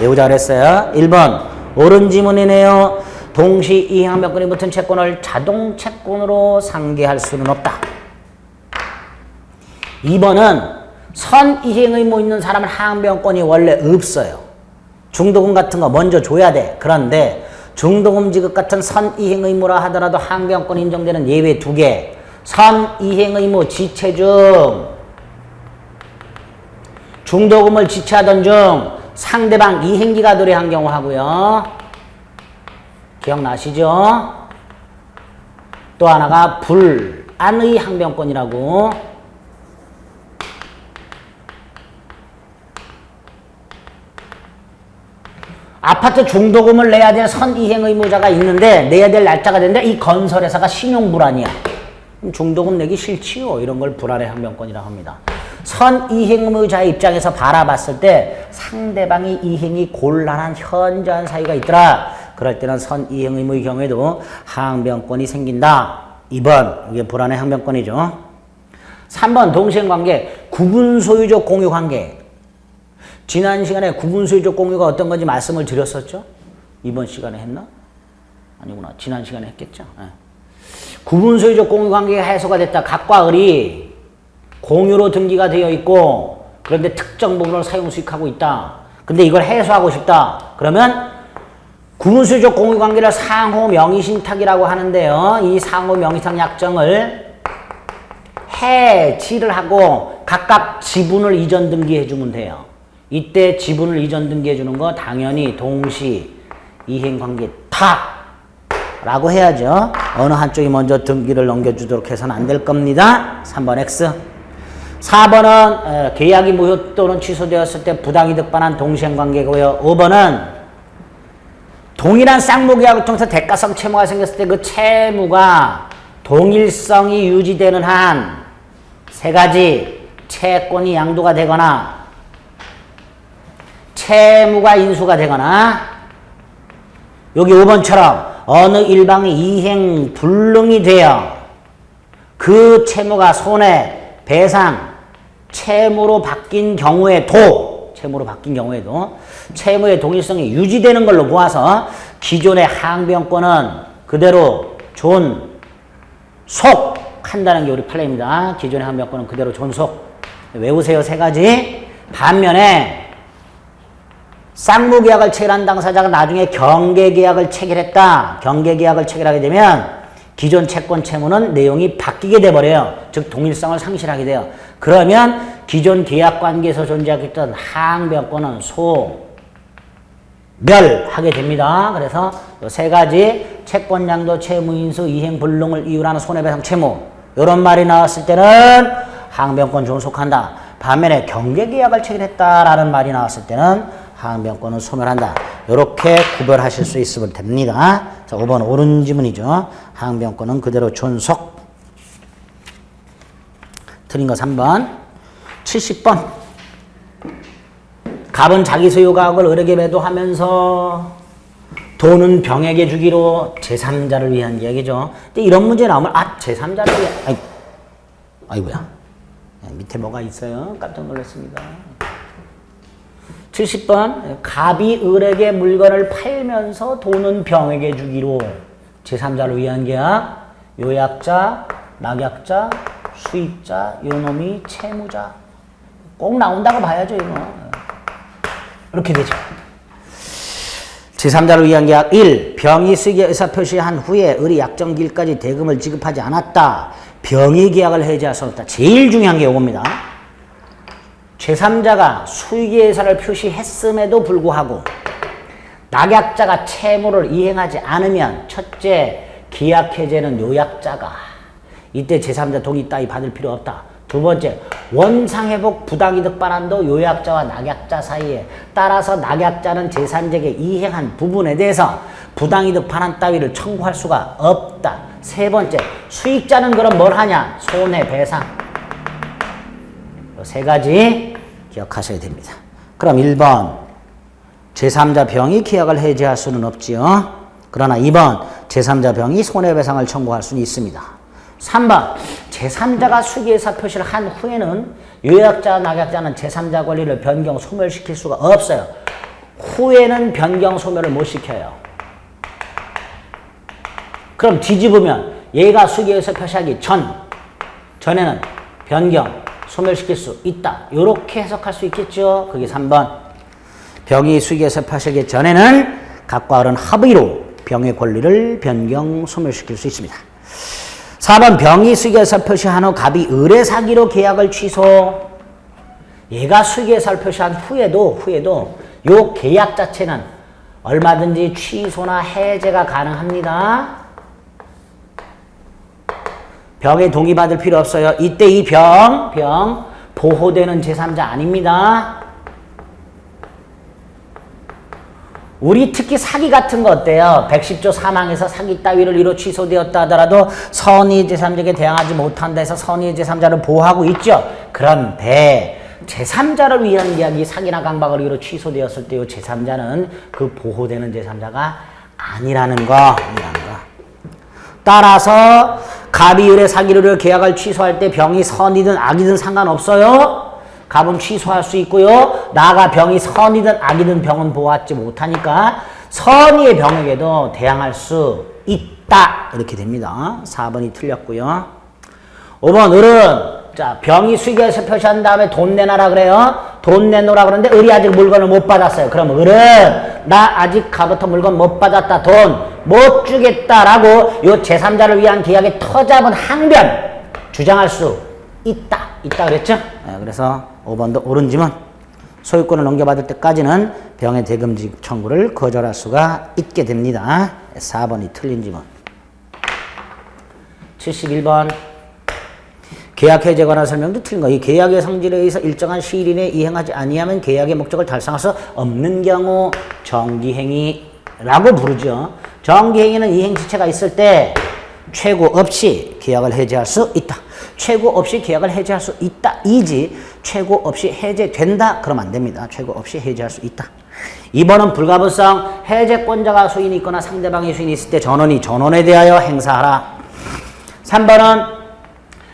외우자 그랬어요. 1번 옳은 지문이네요. 동시 이행 항변권이 붙은 채권을 자동 채권으로 상기할 수는 없다. 2번은 선이행 의무 있는 사람은 항변권이 원래 없어요. 중도금 같은 거 먼저 줘야 돼. 그런데 중도금 지급 같은 선이행 의무라 하더라도 항변권 인정되는 예외 2개. 선이행 의무 지체 중 중도금을 지체하던 중 상대방 이행기가 도래한 경우 하고요. 기억나시죠? 또 하나가 불안의 항변권이라고. 아파트 중도금을 내야 될 선이행 의무자가 있는데 내야 될 날짜가 됐는데 이 건설회사가 신용불안이야. 중도금 내기 싫지요. 이런 걸 불안의 항변권이라고 합니다. 선이행 의무자의 입장에서 바라봤을 때 상대방이 이행이 곤란한 현저한 사유가 있더라. 그럴 때는 선이행 의무의 경우에도 항변권이 생긴다. 2번 이게 불안의 항변권이죠. 3번 동시행관계 구분소유적 공유관계. 지난 시간에 구분소유적 공유가 어떤 건지 말씀을 드렸었죠? 이번 시간에 했나? 아니구나. 지난 시간에 했겠죠? 네. 구분소유적 공유관계가 해소가 됐다. 갑과 을이 공유로 등기가 되어 있고 그런데 특정 부분을 사용 수익하고 있다. 근데 이걸 해소하고 싶다. 그러면 구분소유적 공유관계를 상호 명의신탁이라고 하는데요. 이 상호 명의신탁 약정을 해지를 하고 각각 지분을 이전 등기해 주면 돼요. 이때 지분을 이전 등기해 주는 거 당연히 동시 이행관계 타라고 해야죠. 어느 한쪽이 먼저 등기를 넘겨주도록 해서는 안 될 겁니다. 3번 X. 4번은 계약이 무효 또는 취소되었을 때 부당이득 반환 동시행관계고요. 5번은 동일한 쌍무계약을 통해서 대가성 채무가 생겼을 때 그 채무가 동일성이 유지되는 한 세 가지 채권이 양도가 되거나 채무가 인수가 되거나 여기 5번처럼 어느 일방이 이행 불능이 되어 그 채무가 손해, 배상, 채무로 바뀐 경우에도 채무의 동일성이 유지되는 걸로 보아서 기존의 항변권은 그대로 존속한다는 게 우리 판례입니다. 기존의 항변권은 그대로 존속. 외우세요. 세 가지. 반면에 쌍무계약을 체결한 당사자가 나중에 경계계약을 체결했다. 경계계약을 체결하게 되면 기존 채권 채무는 내용이 바뀌게 돼버려요. 즉 동일성을 상실하게 돼요. 그러면 기존 계약관계에서 존재했던 항변권은 소멸하게 됩니다. 그래서 이 세 가지 채권양도, 채무인수, 이행불능을 이유로 하는 손해배상 채무 이런 말이 나왔을 때는 항변권 존속한다. 반면에 경계계약을 체결했다라는 말이 나왔을 때는 항변권은 소멸한다. 이렇게 구별하실 수 있으면 됩니다. 자, 5번 옳은 지문이죠. 항변권은 그대로 존속. 틀린 거 3번. 70번. 갑은 자기 소유 가옥을 을에게 매도하면서 돈은 병에게 주기로 제3자를 위한 이야기죠. 근데 이런 문제 나오면 제3자를 위한 아이고야. 밑에 뭐가 있어요? 깜짝 놀랐습니다. 70번 갑이 을에게 물건을 팔면서 돈은 병에게 주기로 제3자를 위한 계약. 요약자, 낙약자, 수입자, 요놈이 채무자. 꼭 나온다고 봐야죠. 이거. 이렇게 되죠. 제3자를 위한 계약 1. 병이 수익의 의사표시한 후에 을이 약정기일까지 대금을 지급하지 않았다. 병이 계약을 해지할 수 없다. 제일 중요한 게 이겁니다. 제3자가 수익의 의사를 표시했음에도 불구하고 낙약자가 채무를 이행하지 않으면 첫째, 계약 해제는 요약자가 이때 제3자 동의 따위 받을 필요 없다. 두 번째, 원상회복 부당이득 반환도 요약자와 낙약자 사이에 따라서 낙약자는 제3자에게 이행한 부분에 대해서 부당이득 반환 따위를 청구할 수가 없다. 세 번째, 수익자는 그럼 뭘 하냐? 손해배상. 세 가지 기억하셔야 됩니다. 그럼 1번 제3자 병이 계약을 해지할 수는 없지요. 그러나 2번 제3자 병이 손해배상을 청구할 수는 있습니다. 3번 제3자가 수기의사 표시를 한 후에는 요약자, 낙약자는 제3자 권리를 변경, 소멸시킬 수가 없어요. 후에는 변경, 소멸을 못 시켜요. 그럼 뒤집으면 얘가 수기의사 표시하기 전에는 변경, 소멸시킬 수 있다. 이렇게 해석할 수 있겠죠. 그게 3번. 병이 수기의사 표시하기 전에는 갑과 을은 합의로 병의 권리를 변경, 소멸시킬 수 있습니다. 4번 병이 수기의사 표시한 후 갑이 을의 사기로 계약을 취소. 얘가 수기의사를 표시한 후에도 요 계약 자체는 얼마든지 취소나 해제가 가능합니다. 병에 동의받을 필요 없어요. 이때 이 병 보호되는 제3자 아닙니다. 우리 특히 사기 같은 거 어때요? 110조 사망에서 사기 따위를 이루 취소되었다 하더라도 선의 제3자에게 대항하지 못한다 해서 선의 제3자를 보호하고 있죠. 그런데 제3자를 위한 이야기 사기나 강박을 이루 취소되었을 때 이 제3자는 그 보호되는 제3자가 아니라는 거. 따라서 갑이율의 사기를 계약을 취소할 때 병이 선이든 악이든 상관없어요. 갑은 취소할 수 있고요. 나가 병이 선이든 악이든 병은 보호하지 못하니까 선의의 병에게도 대항할 수 있다. 이렇게 됩니다. 4번이 틀렸고요. 5번 을은 자 병이 수익에서 표시한 다음에 돈 내놔라 그래요. 돈 내놓으라 그러는데 을이 아직 물건을 못 받았어요. 그럼 을은 나 아직 갑부터 물건 못 받았다. 돈 못 주겠다라고 요 제3자를 위한 계약의 터잡은 항변 주장할 수 있다 그랬죠? 네, 그래서 5번도 옳은 지문 소유권을 넘겨받을 때까지는 병의 대금지 청구를 거절할 수가 있게 됩니다. 4번이 틀린 지문. 71번 계약 해제에 관한 설명도 틀린 거. 이 계약의 성질에 의해서 일정한 시일 이내에 이행하지 아니하면 계약의 목적을 달성할 수 없는 경우 정기행위라고 부르죠. 정기행위는 이행 지체가 있을 때 최고 없이 계약을 해제할 수 있다. 최고 없이 계약을 해제할 수 있다. 이지 최고 없이 해제된다. 그러면 안 됩니다. 최고 없이 해제할 수 있다. 2번은 불가분성 해제권자가 수인이 있거나 상대방이 수인이 있을 때 전원에 대하여 행사하라. 3번은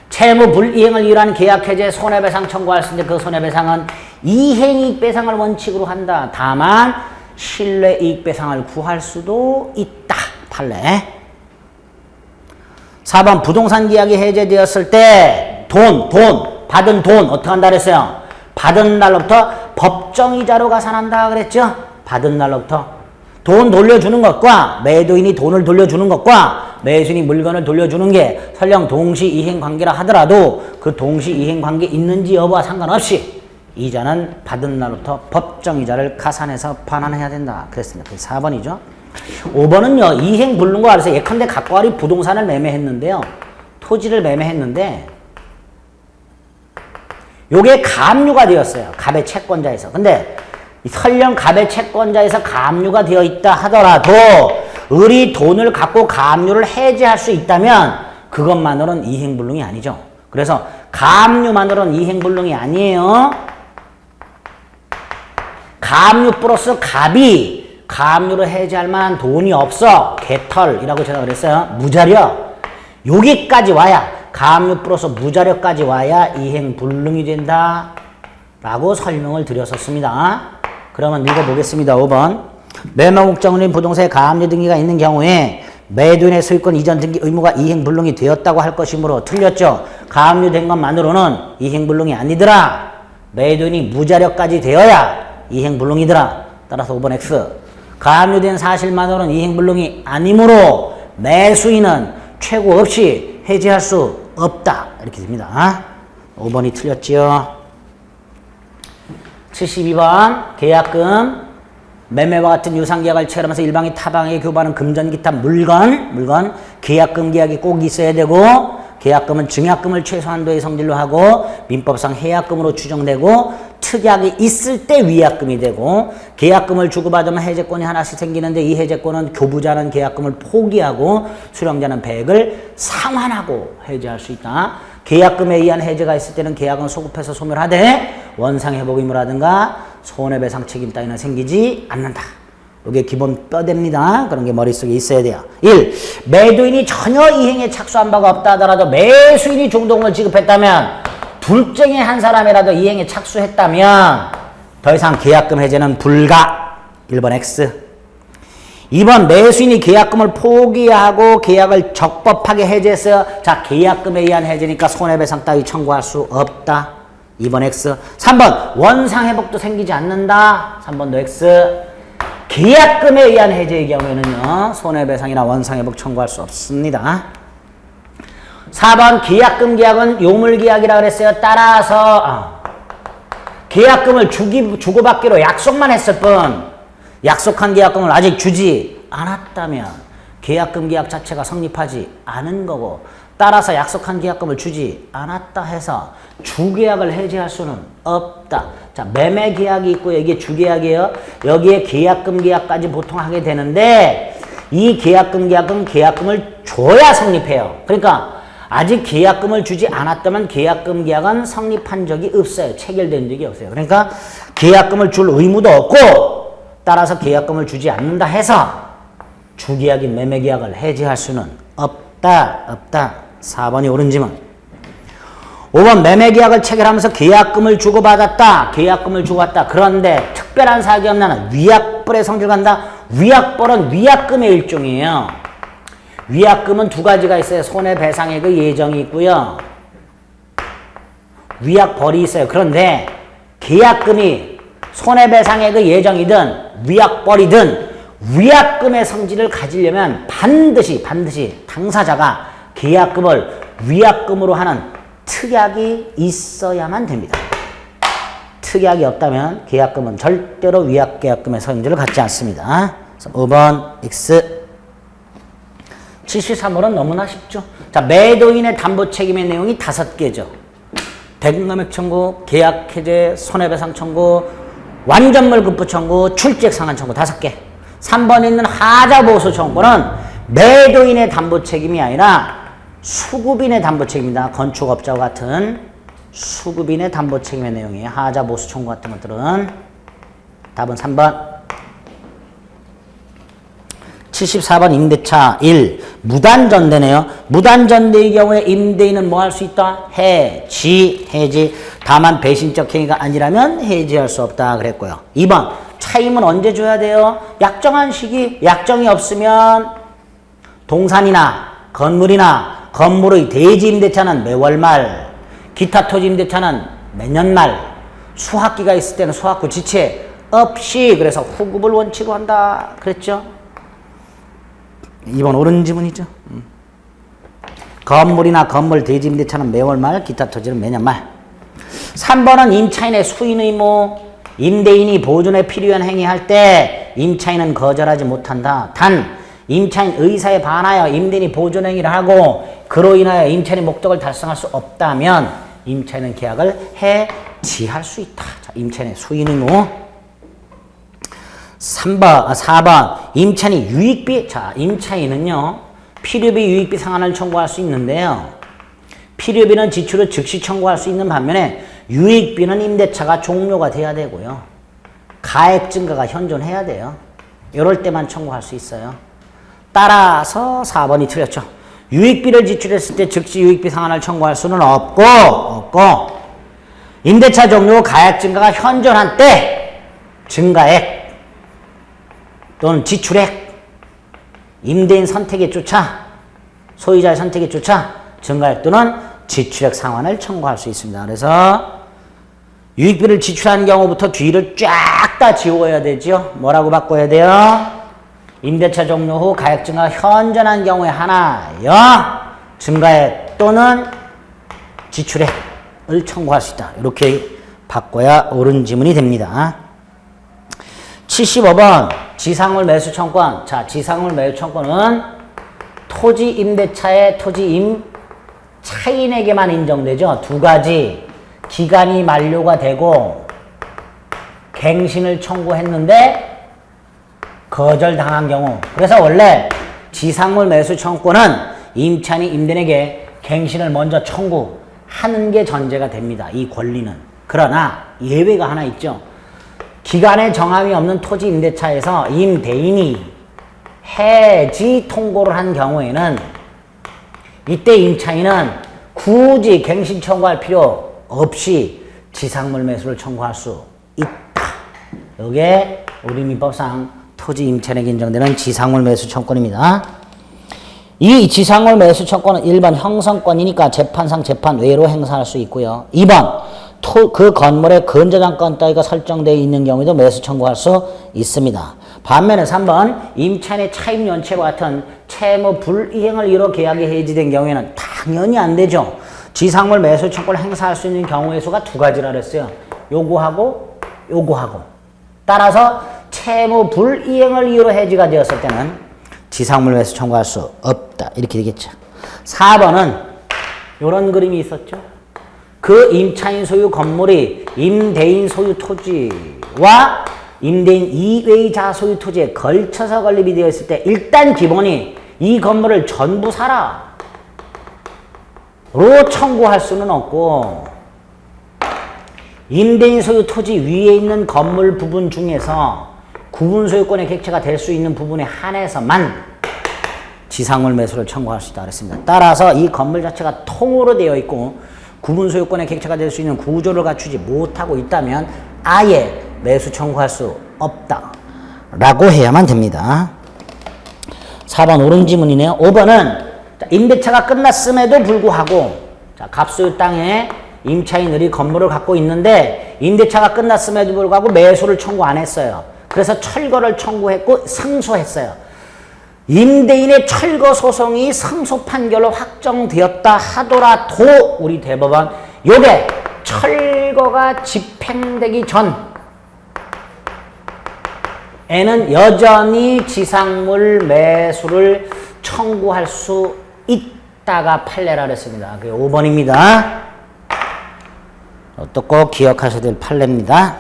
채무 불이행을 이유한 계약 해제 손해배상 청구할 수 있는데 그 손해배상은 이행이익 배상을 원칙으로 한다. 다만 실뢰이익 배상을 구할 수도 있다. 판례. 4번 부동산 계약이 해제되었을 때 받은 돈 어떻게 한다 그랬어요? 받은 날로부터 법정이자로 가산한다 그랬죠? 받은 날로부터 돈 돌려주는 것과 매도인이 돈을 돌려주는 것과 매수인이 물건을 돌려주는 게 설령 동시이행관계라 하더라도 그 동시이행관계 있는지 여부와 상관없이 이자는 받은 날로부터 법정이자를 가산해서 반환해야 된다 그랬습니다. 그래서 4번이죠. 5번은요. 이행불능과 그래서 예컨대 갑과 을이 부동산을 매매했는데요. 토지를 매매했는데 요게 가압류가 되었어요. 갑의 채권자에서. 근데 설령 갑의 채권자에서 가압류가 되어 있다 하더라도 을이 돈을 갖고 가압류를 해제할 수 있다면 그것만으로는 이행불능이 아니죠. 그래서 가압류만으로는 이행불능이 아니에요. 가압류 플러스 갑이 가압류를 해제할 만한 돈이 없어. 개털이라고 제가 그랬어요. 무자력. 여기까지 와야 가압류 플러스 무자력까지 와야 이행불능이 된다 라고 설명을 드렸었습니다. 그러면 읽어보겠습니다. 5번 매매 목적물인 부동산에 가압류 등기가 있는 경우에 매도인의 소유권 이전 등기 의무가 이행불능이 되었다고 할 것이므로 틀렸죠. 가압류 된 것만으로는 이행불능이 아니더라. 매도인이 무자력까지 되어야 이행불능이더라. 따라서 5번 X. 가압류된 사실만으로는 이행불능이 아니므로 매수인은 최고 없이 해지할 수 없다. 이렇게 됩니다. 5번이 틀렸지요. 72번 계약금 매매와 같은 유상계약을 체결하면서 일방이 타방에게 교부하는 금전 기타 물건 계약금 계약이 꼭 있어야 되고 계약금은 증약금을 최소한도의 성질로 하고 민법상 해약금으로 추정되고 특약이 있을 때 위약금이 되고 계약금을 주고받으면 해제권이 하나씩 생기는데 이 해제권은 교부자는 계약금을 포기하고 수령자는 배액을 상환하고 해제할 수 있다. 계약금에 의한 해제가 있을 때는 계약은 소급해서 소멸하되 원상회복 의무라든가 손해배상 책임 따위는 생기지 않는다. 이게 기본 뼈대입니다. 그런 게 머릿속에 있어야 돼요. 1. 매도인이 전혀 이행에 착수한 바가 없다 하더라도 매수인이 중도금을 지급했다면 둘 중에 한 사람이라도 이행에 착수했다면 더 이상 계약금 해제는 불가. 1번 X. 2번 매수인이 계약금을 포기하고 계약을 적법하게 해제했어요. 자, 계약금에 의한 해제니까 손해배상 따위 청구할 수 없다. 2번 X. 3번 원상회복도 생기지 않는다. 3번도 X. 계약금에 의한 해제의 경우에는요. 손해배상이나 원상회복 청구할 수 없습니다. 4번 계약금 계약은 요물계약이라고 그랬어요. 따라서 계약금을 주고받기로 약속만 했을 뿐 약속한 계약금을 아직 주지 않았다면 계약금 계약 자체가 성립하지 않은 거고 따라서 약속한 계약금을 주지 않았다 해서 주계약을 해지할 수는 없다. 자, 매매 계약이 있고요. 이게 주계약이에요. 여기에 계약금 계약까지 보통 하게 되는데 이 계약금 계약은 계약금을 줘야 성립해요. 그러니까 아직 계약금을 주지 않았다면 계약금 계약은 성립한 적이 없어요. 체결된 적이 없어요. 그러니까 계약금을 줄 의무도 없고 따라서 계약금을 주지 않는다 해서 주계약인 매매계약을 해지할 수는 없다. 4번이 옳은 지문. 5번 매매계약을 체결하면서 계약금을 주고받았다. 계약금을 주고받았다. 그런데 특별한 사정이 없는 한 위약벌의 성질 간다. 위약벌은 위약금의 일종이에요. 위약금은 두 가지가 있어요. 손해배상액의 예정이 있고요. 위약벌이 있어요. 그런데 계약금이 손해배상액의 예정이든 위약벌이든 위약금의 성질을 가지려면 반드시 당사자가 계약금을 위약금으로 하는 특약이 있어야만 됩니다. 특약이 없다면 계약금은 절대로 위약계약금의 성질을 갖지 않습니다. 5번 X. 73번은 너무나 쉽죠. 자, 매도인의 담보 책임의 내용이 5개죠. 대금감액 청구, 계약 해제, 손해배상 청구, 완전물 급부 청구, 출직 상한 청구 5개. 3번에 있는 하자 보수 청구는 매도인의 담보 책임이 아니라 수급인의 담보 책임이다. 건축업자와 같은 수급인의 담보 책임의 내용이에요. 하자 보수 청구 같은 것들은. 답은 3번. 74번 임대차 1. 무단전대네요. 무단전대의 경우에 임대인은 뭐 할 수 있다? 해지. 다만 배신적 행위가 아니라면 해지할 수 없다 그랬고요. 2번. 차임은 언제 줘야 돼요? 약정한 시기. 약정이 없으면 동산이나 건물이나 건물의 대지 임대차는 매월 말, 기타 토지 임대차는 매년 말, 수학기가 있을 때는 수학후 지체 없이 그래서 후급을 원칙으로 한다 그랬죠. 2번 옳은 지문이죠. 건물이나 건물 대지 임대차는 매월 말, 기타 토지는 매년 말. 3번은 임차인의 수인 의무. 임대인이 보존에 필요한 행위할 때 임차인은 거절하지 못한다. 단 임차인 의사에 반하여 임대인이 보존 행위를 하고 그로 인하여 임차인의 목적을 달성할 수 없다면 임차인은 계약을 해지할 수 있다. 자, 임차인의 수인 의무. 4번 임차인이 유익비. 자, 임차인은요 필요비 유익비 상환을 청구할 수 있는데요. 필요비는 지출을 즉시 청구할 수 있는 반면에 유익비는 임대차가 종료가 돼야 되고요. 가액 증가가 현존해야 돼요. 이럴 때만 청구할 수 있어요. 따라서 4번이 틀렸죠. 유익비를 지출했을 때 즉시 유익비 상환을 청구할 수는 없고 임대차 종료 가액 증가가 현존한 때 증가액 또는 지출액, 임대인 선택에 쫓아, 소유자의 선택에 쫓아 증가액 또는 지출액 상환을 청구할 수 있습니다. 그래서 유익비를 지출한 경우부터 뒤를 쫙 다 지워야 되죠. 뭐라고 바꿔야 돼요? 임대차 종료 후 가액 증가가 현존한 경우에 하나여 증가액 또는 지출액을 청구할 수 있다. 이렇게 바꿔야 옳은 지문이 됩니다. 75번 지상물 매수 청구권. 자, 지상물 매수 청구권은 토지 임대차의 토지 차인에게만 인정되죠. 두 가지. 기간이 만료가 되고 갱신을 청구했는데 거절당한 경우. 그래서 원래 지상물 매수 청구권은 임차인이 임대인에게 갱신을 먼저 청구하는 게 전제가 됩니다. 이 권리는. 그러나 예외가 하나 있죠. 기간의 정함이 없는 토지 임대차에서 임대인이 해지 통고를 한 경우에는 이때 임차인은 굳이 갱신 청구할 필요 없이 지상물 매수를 청구할 수 있다. 이게 우리 민법상 토지 임차인에게 인정되는 지상물 매수 청구권입니다. 이 지상물 매수 청구권은 1번 형성권이니까 재판상 재판 외로 행사할 수 있고요. 2번 그 건물의 근저당권 따위가 설정되어 있는 경우에도 매수 청구할 수 있습니다. 반면에 3번 임차인의 차임 연체와 같은 채무 불이행을 이뤄 계약이 해지된 경우에는 당연히 안 되죠. 지상물 매수 청구를 행사할 수 있는 경우의 수가 두 가지라 그랬어요. 요거하고 요거하고 따라서 채무 불이행을 이유로 해지가 되었을 때는 지상물 매수 청구할 수 없다. 이렇게 되겠죠. 4번은 이런 그림이 있었죠. 그 임차인 소유 건물이 임대인 소유 토지와 임대인 이외의자 소유 토지에 걸쳐서 건립이 되어 있을 때 일단 기본이 이 건물을 전부 사라 로 청구할 수는 없고 임대인 소유 토지 위에 있는 건물 부분 중에서 구분 소유권의 객체가 될 수 있는 부분에 한해서만 지상물 매수를 청구할 수 있다고 했습니다. 따라서 이 건물 자체가 통으로 되어 있고 구분 소유권의 객체가 될 수 있는 구조를 갖추지 못하고 있다면 아예 매수 청구할 수 없다 라고 해야만 됩니다. 4번 옳은 지문이네요. 5번은 임대차가 끝났음에도 불구하고 갑소유 땅에 임차인들이 건물을 갖고 있는데 임대차가 끝났음에도 불구하고 매수를 청구 안 했어요. 그래서 철거를 청구했고 승소했어요. 임대인의 철거 소송이 승소 판결로 확정되었다 하더라도 우리 대법원 요게 철거가 집행되기 전에는 여전히 지상물 매수를 청구할 수 있다가 판례라 그랬습니다. 그게 5번입니다. 또 꼭 기억하셔야 될 판례입니다.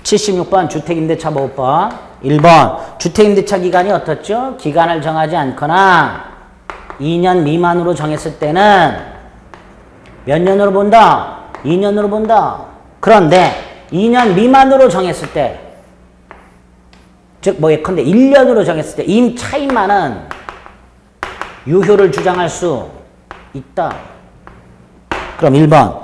76번 주택임대차보호법 1번 주택임대차 기간이 어떻죠? 기간을 정하지 않거나 2년 미만으로 정했을 때는 몇 년으로 본다? 2년으로 본다. 그런데 2년 미만으로 정했을 때 즉 뭐 예컨대 1년으로 정했을 때 임차인만은 유효를 주장할 수 있다. 그럼 1번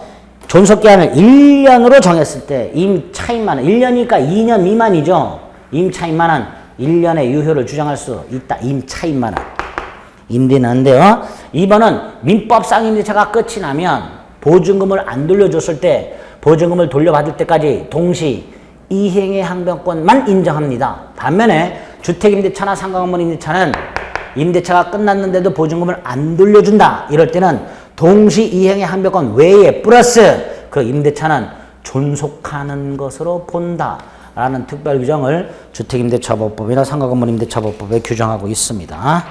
존속기한을 1년으로 정했을 때 임차인만은 1년이니까 2년 미만이죠. 임차인만은 1년의 유효를 주장할 수 있다. 임차인만은. 임대는 안 돼요. 2번은 민법상 임대차가 끝이 나면 보증금을 안 돌려줬을 때 보증금을 돌려받을 때까지 동시 이행의 항변권만 인정합니다. 반면에 주택임대차나 상가건물 임대차는 임대차가 끝났는데도 보증금을 안 돌려준다. 이럴 때는 동시 이행의 항변권 외에 플러스 그 임대차는 존속하는 것으로 본다. 라는 특별 규정을 주택임대차보호법이나 상가건물 임대차보호법에 규정하고 있습니다.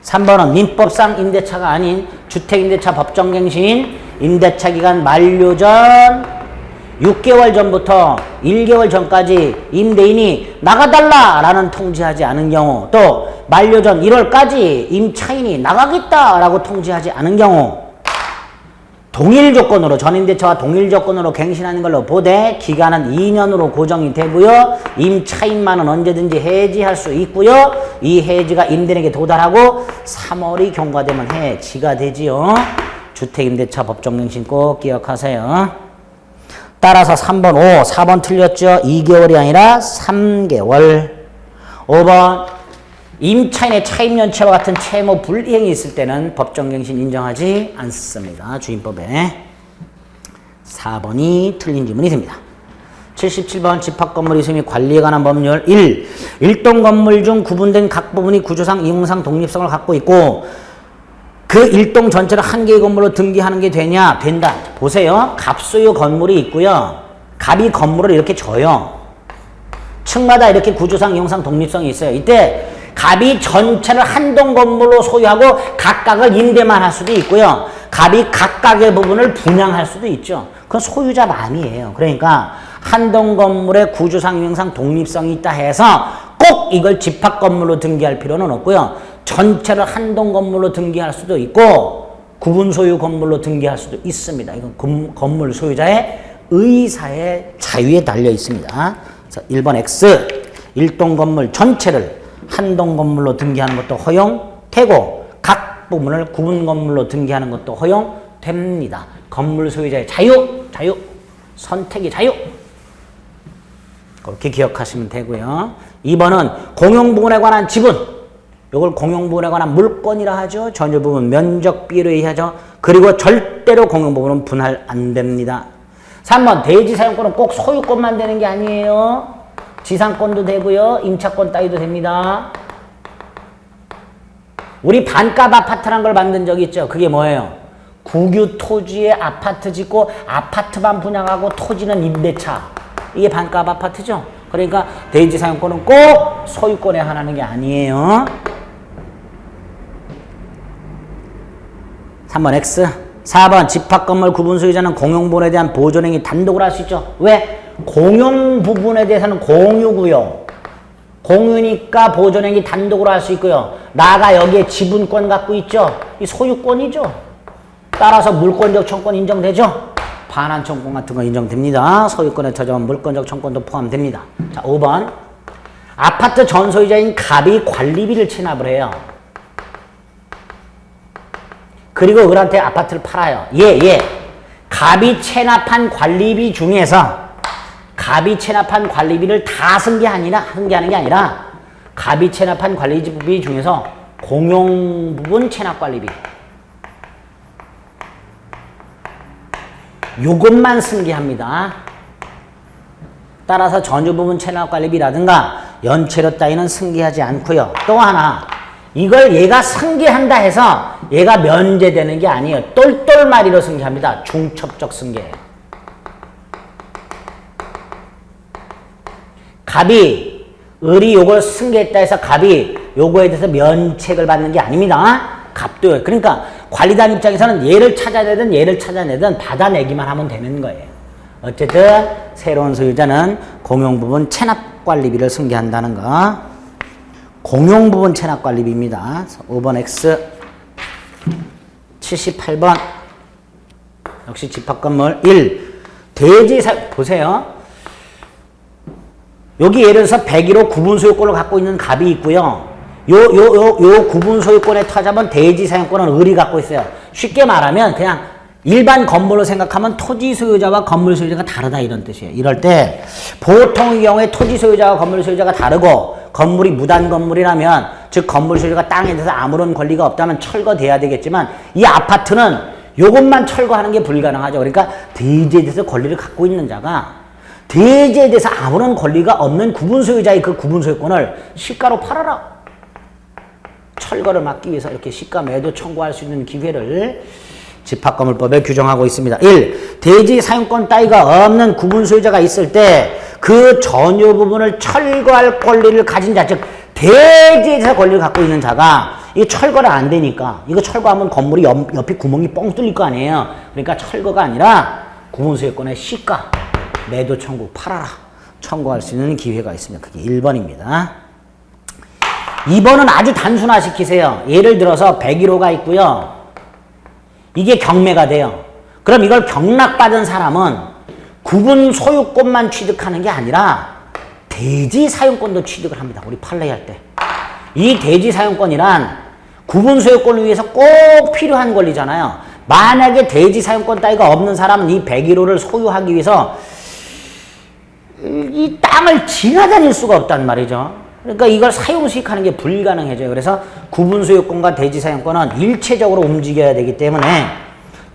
3번은 민법상 임대차가 아닌 주택임대차 법정갱신 임대차 기간 만료 전 6개월 전부터 1개월 전까지 임대인이 나가달라라는 통지하지 않은 경우 또 만료 전 1월까지 임차인이 나가겠다라고 통지하지 않은 경우 동일 조건으로 전임대차와 동일 조건으로 갱신하는 걸로 보되 기간은 2년으로 고정이 되고요. 임차인만은 언제든지 해지할 수 있고요. 이 해지가 임대인에게 도달하고 3월이 경과되면 해지가 되지요. 주택임대차 법정갱신 꼭 기억하세요. 따라서 3번 5, 4번 틀렸죠. 2개월이 아니라 3개월. 5번 임차인의 차임연체와 같은 채무 불이행이 있을 때는 법정갱신 인정하지 않습니다. 주임법에. 4번이 틀린 지문이 됩니다. 77번 집합건물 이수 및 관리에 관한 법률 1. 일동 건물 중 구분된 각 부분이 구조상, 이용상 독립성을 갖고 있고 그 일동 전체를 한 개의 건물로 등기하는 게 되냐? 된다. 보세요. 갑소유 건물이 있고요. 갑이 건물을 이렇게 줘요. 층마다 이렇게 구조상, 이용상 독립성이 있어요. 이때 갑이 전체를 한 동 건물로 소유하고 각각을 임대만 할 수도 있고요. 갑이 각각의 부분을 분양할 수도 있죠. 그건 소유자 마음이에요. 그러니까 한 동 건물에 구조상, 이용상 독립성이 있다 해서 꼭 이걸 집합 건물로 등기할 필요는 없고요. 전체를 한 동 건물로 등기할 수도 있고 구분 소유 건물로 등기할 수도 있습니다. 이건 건물 소유자의 의사의 자유에 달려 있습니다. 그래서 1번 X 일동 건물 전체를 한 동 건물로 등기하는 것도 허용되고 각 부분을 구분 건물로 등기하는 것도 허용됩니다. 건물 소유자의 자유, 선택의 자유. 그렇게 기억하시면 되고요. 2번은 공용부분에 관한 지분. 이걸 공용부분에 관한 물권이라 하죠. 전유부분 면적 비례로 의하죠. 그리고 절대로 공용부분은 분할 안 됩니다. 3번 대지사용권은 꼭 소유권만 되는 게 아니에요. 지상권도 되고요. 임차권 따위도 됩니다. 우리 반값 아파트란 걸 만든 적이 있죠. 그게 뭐예요? 국유 토지에 아파트 짓고 아파트만 분양하고 토지는 임대차. 이게 반값 아파트죠. 그러니까 대지 사용권은 꼭 소유권에 한하는 게 아니에요. 3번 X. 4번 집합건물 구분 소유자는 공용부분에 대한 보존행위 단독으로 할 수 있죠. 왜? 공용부분에 대해서는 공유고요. 공유니까 보존행위 단독으로 할 수 있고요. 나가 여기에 지분권 갖고 있죠. 이 소유권이죠. 따라서 물권적 청권 인정되죠. 반환 청권 같은 거 인정됩니다. 소유권에 처자면 물권적 청권도 포함됩니다. 자, 5번. 아파트 전 소유자인 갑이 관리비를 체납을 해요. 그리고 을한테 아파트를 팔아요. 갑이 체납한 관리비 중에서 갑이 체납한 관리비를 다 승계하는 게 아니라 갑이 체납한 관리비 중에서 공용 부분 체납 관리비 요것만 승계합니다. 따라서 전유 부분 체납 관리비라든가 연체료 따위는 승계하지 않고요. 또 하나 이걸 얘가 승계한다 해서 얘가 면제되는 게 아니에요. 똘똘마리로 승계합니다. 중첩적 승계. 갑이 을이 요걸 승계했다 해서 갑이 요거에 대해서 면책을 받는 게 아닙니다. 갑도 그러니까 관리단 입장에서는 얘를 찾아내든 받아내기만 하면 되는 거예요. 어쨌든 새로운 소유자는 공용부분 체납관리비를 승계한다는 거. 공용부분 체납관리비입니다. 5번 X. 78번 역시 집합건물 1. 보세요. 여기 예를 들어서 101호 구분 소유권을 갖고 있는 갑이 있고요. 요 구분 소유권의 타자본 대지 사용권은 을이 갖고 있어요. 쉽게 말하면 그냥 일반 건물로 생각하면 토지 소유자와 건물 소유자가 다르다 이런 뜻이에요. 이럴 때 보통의 경우에 토지 소유자와 건물 소유자가 다르고 건물이 무단 건물이라면 즉 건물 소유자가 땅에 대해서 아무런 권리가 없다면 철거돼야 되겠지만 이 아파트는 요것만 철거하는 게 불가능하죠. 그러니까 대지에 대해서 권리를 갖고 있는 자가 대지에 대해서 아무런 권리가 없는 구분 소유자의 그 구분 소유권을 시가로 팔아라. 철거를 막기 위해서 이렇게 시가 매도 청구할 수 있는 기회를 집합건물법에 규정하고 있습니다. 1. 대지 사용권 따위가 없는 구분 소유자가 있을 때 그 전유 부분을 철거할 권리를 가진 자, 즉 대지에 대해서 권리를 갖고 있는 자가 이게 철거가 안 되니까 이거 철거하면 건물이 옆에 구멍이 뻥 뚫릴 거 아니에요. 그러니까 철거가 아니라 구분 소유권의 시가 매도 청구 팔아라 청구할 수 있는 기회가 있습니다. 그게 1번입니다. 2번은 아주 단순화시키세요. 예를 들어서 101호가 있고요. 이게 경매가 돼요. 그럼 이걸 경락받은 사람은 구분 소유권만 취득하는 게 아니라 대지 사용권도 취득을 합니다. 우리 판례 할 때. 이 대지 사용권이란 구분 소유권을 위해서 꼭 필요한 권리잖아요. 만약에 대지 사용권 따위가 없는 사람은 이 101호를 소유하기 위해서 이 땅을 지나다닐 수가 없단 말이죠. 그러니까 이걸 사용수익하는 게 불가능해져요. 그래서 구분 소유권과 대지 사용권은 일체적으로 움직여야 되기 때문에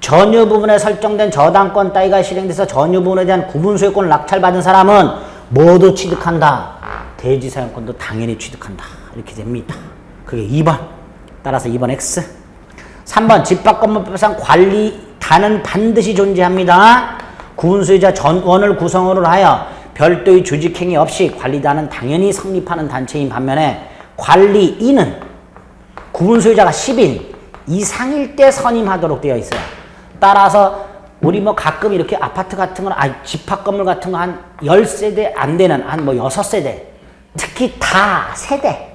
전유 부분에 설정된 저당권 따위가 실행돼서 전유 부분에 대한 구분 소유권을 낙찰받은 사람은 모두 취득한다. 대지 사용권도 당연히 취득한다. 이렇게 됩니다. 그게 2번. 따라서 2번 X. 3번 집합건물법상 관리단은 반드시 존재합니다. 구분 소유자 전원을 구성으로 하여 별도의 조직행위 없이 관리단은 당연히 성립하는 단체인 반면에 관리인은 구분 소유자가 10인 이상일 때 선임하도록 되어 있어요. 따라서 우리 뭐 가끔 이렇게 아파트 같은 건 집합 건물 같은 거 한 10세대 안 되는 한 뭐 6세대 특히 다세대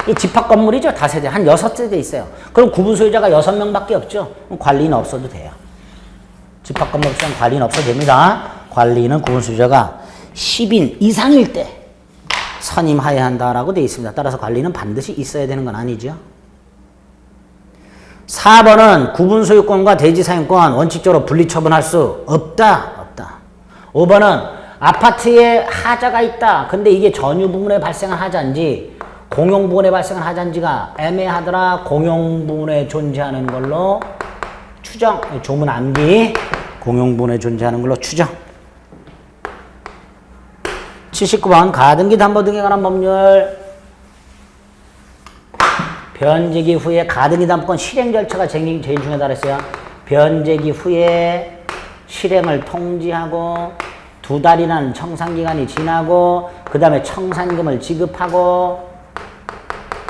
이 집합 건물이죠. 다세대 한 6세대 있어요. 그럼 구분 소유자가 6명밖에 없죠. 그럼 관리는 없어도 돼요. 집합 건물상 관리는 없어도 됩니다. 관리는 구분 소유자가 10인 이상일 때 선임하여야 한다라고 되어 있습니다. 따라서 관리는 반드시 있어야 되는 건 아니죠. 4번은 구분 소유권과 대지 사용권 원칙적으로 분리 처분할 수 없다. 5번은 아파트에 하자가 있다. 근데 이게 전유 부분에 발생한 하자인지 공용 부분에 발생한 하자인지가 애매하더라. 공용 부분에 존재하는 걸로 추정. 조문 암기. 공용 부분에 존재하는 걸로 추정. 79번 가등기 담보 등에 관한 법률. 변제기 후에 가등기 담보권 실행 절차가 제일 중요하다 그랬어요. 변제기 후에 실행을 통지하고 2달이라는 청산기간이 지나고 그 다음에 청산금을 지급하고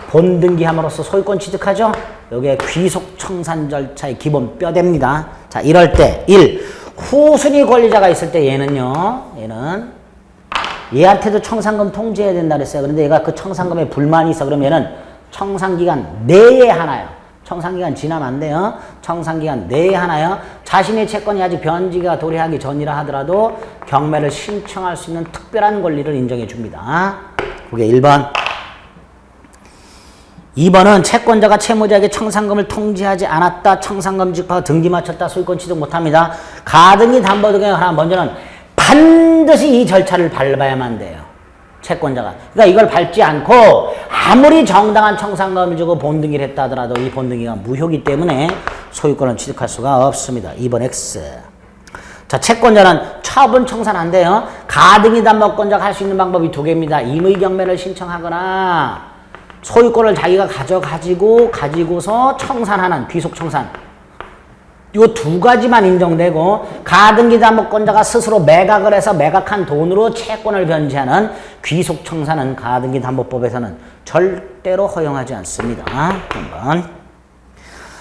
본등기함으로써 소유권 취득하죠. 이게 귀속청산 절차의 기본 뼈대입니다. 자, 이럴 때 1. 후순위 권리자가 있을 때 얘는요. 얘는 얘한테도 청산금 통지해야 된다 그랬어요. 그런데 얘가 그 청산금에 불만이 있어. 그러면 얘는 청산기간 내에 하나요. 청산기간 지나면 안 돼요. 청산기간 내에 하나요. 자신의 채권이 아직 변제기가 도래하기 전이라 하더라도 경매를 신청할 수 있는 특별한 권리를 인정해 줍니다. 그게 1번. 2번은 채권자가 채무자에게 청산금을 통지하지 않았다. 청산금 지급하고 등기 마쳤다. 소유권 취득 못합니다. 가등기 담보 등에 하나 먼저는 반드시 이 절차를 밟아야만 돼요. 채권자가. 그러니까 이걸 밟지 않고 아무리 정당한 청산금을 주고 본등기를 했다 하더라도 이 본등기가 무효이기 때문에 소유권을 취득할 수가 없습니다. 2번 X. 자, 채권자는 처분 청산 안 돼요. 가등기 담보권자가 할 수 있는 방법이 2개입니다. 임의 경매를 신청하거나 소유권을 자기가 가지고서 청산하는 귀속청산. 이 2가지만 인정되고 가등기 담보권자가 스스로 매각을 해서 매각한 돈으로 채권을 변제하는 귀속청산은 가등기 담보법에서는 절대로 허용하지 않습니다. 3번.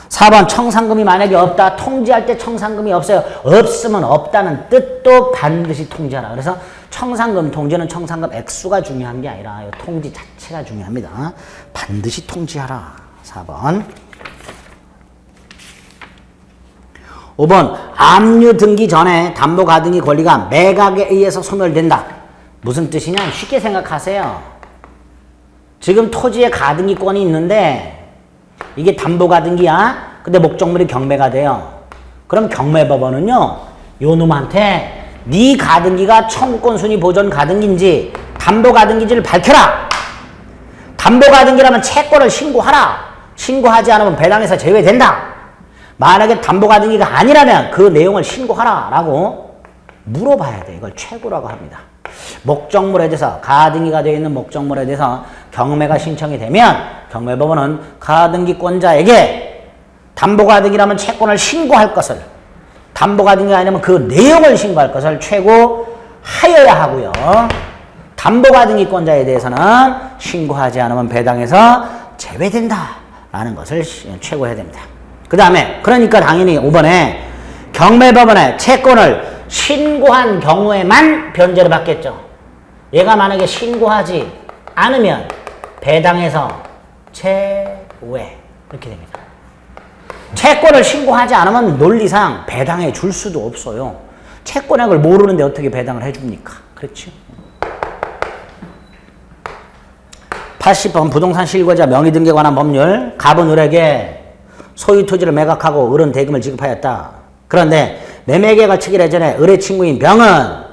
4번 청산금이 만약에 없다. 통지할 때 청산금이 없어요. 없으면 없다는 뜻도 반드시 통지하라. 그래서 청산금 통지는 청산금 액수가 중요한 게 아니라 통지 자체가 중요합니다. 반드시 통지하라. 4번. 5번 압류 등기 전에 담보 가등기 권리가 매각에 의해서 소멸된다. 무슨 뜻이냐? 쉽게 생각하세요. 지금 토지에 가등기권이 있는데 이게 담보 가등기야. 근데 목적물이 경매가 돼요. 그럼 경매법원은요. 요 놈한테 네 가등기가 청구권 순위 보존 가등기인지 담보 가등기인지를 밝혀라. 담보 가등기라면 채권을 신고하라. 신고하지 않으면 배당에서 제외된다. 만약에 담보 가등기가 아니라면 그 내용을 신고하라 라고 물어봐야 돼. 이걸 최고라고 합니다. 목적물에 대해서 가등기가 되어 있는 목적물에 대해서 경매가 신청이 되면 경매법원은 가등기권자에게 담보 가등기라면 채권을 신고할 것을, 담보 가등기가 아니면 그 내용을 신고할 것을 최고하여야 하고요. 담보 가등기권자에 대해서는 신고하지 않으면 배당에서 제외된다 라는 것을 최고해야 됩니다. 그 다음에 그러니까 당연히 5번에 경매법원에 채권을 신고한 경우에만 변제를 받겠죠. 얘가 만약에 신고하지 않으면 배당에서 제외 이렇게 됩니다. 채권을 신고하지 않으면 논리상 배당해 줄 수도 없어요. 채권액을 모르는데 어떻게 배당을 해줍니까? 그렇죠? 80번 부동산 실거주자 명의등기에 관한 법률. 갑은 을에게 소유 토지를 매각하고 을은 대금을 지급하였다. 그런데 매매계약을 체결하기 전에 을의 친구인 병은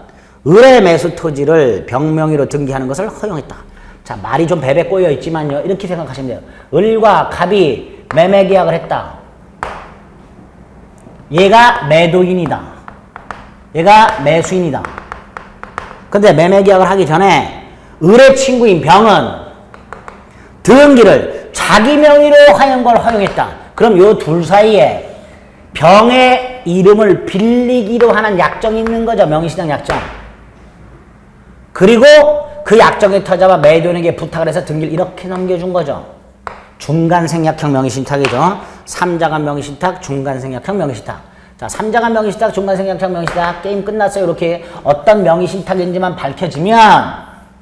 을의 매수 토지를 병 명의로 등기하는 것을 허용했다. 자, 말이 좀 베베 꼬여 있지만요. 이렇게 생각하시면 돼요. 을과 갑이 매매계약을 했다. 얘가 매도인이다. 얘가 매수인이다. 근데 매매계약을 하기 전에 을의 친구인 병은 등기를 자기 명의로 하는 걸 허용했다. 그럼 요 둘 사이에 병의 이름을 빌리기로 하는 약정이 있는 거죠. 명의신탁 약정. 그리고 그 약정에 터져봐 매도인에게 부탁을 해서 등기를 이렇게 넘겨준 거죠. 중간생략형 명의신탁이죠. 3자간 명의신탁, 중간생략형 명의신탁. 자, 3자간 명의신탁, 중간생략형 명의신탁 게임 끝났어요. 이렇게 어떤 명의신탁인지만 밝혀지면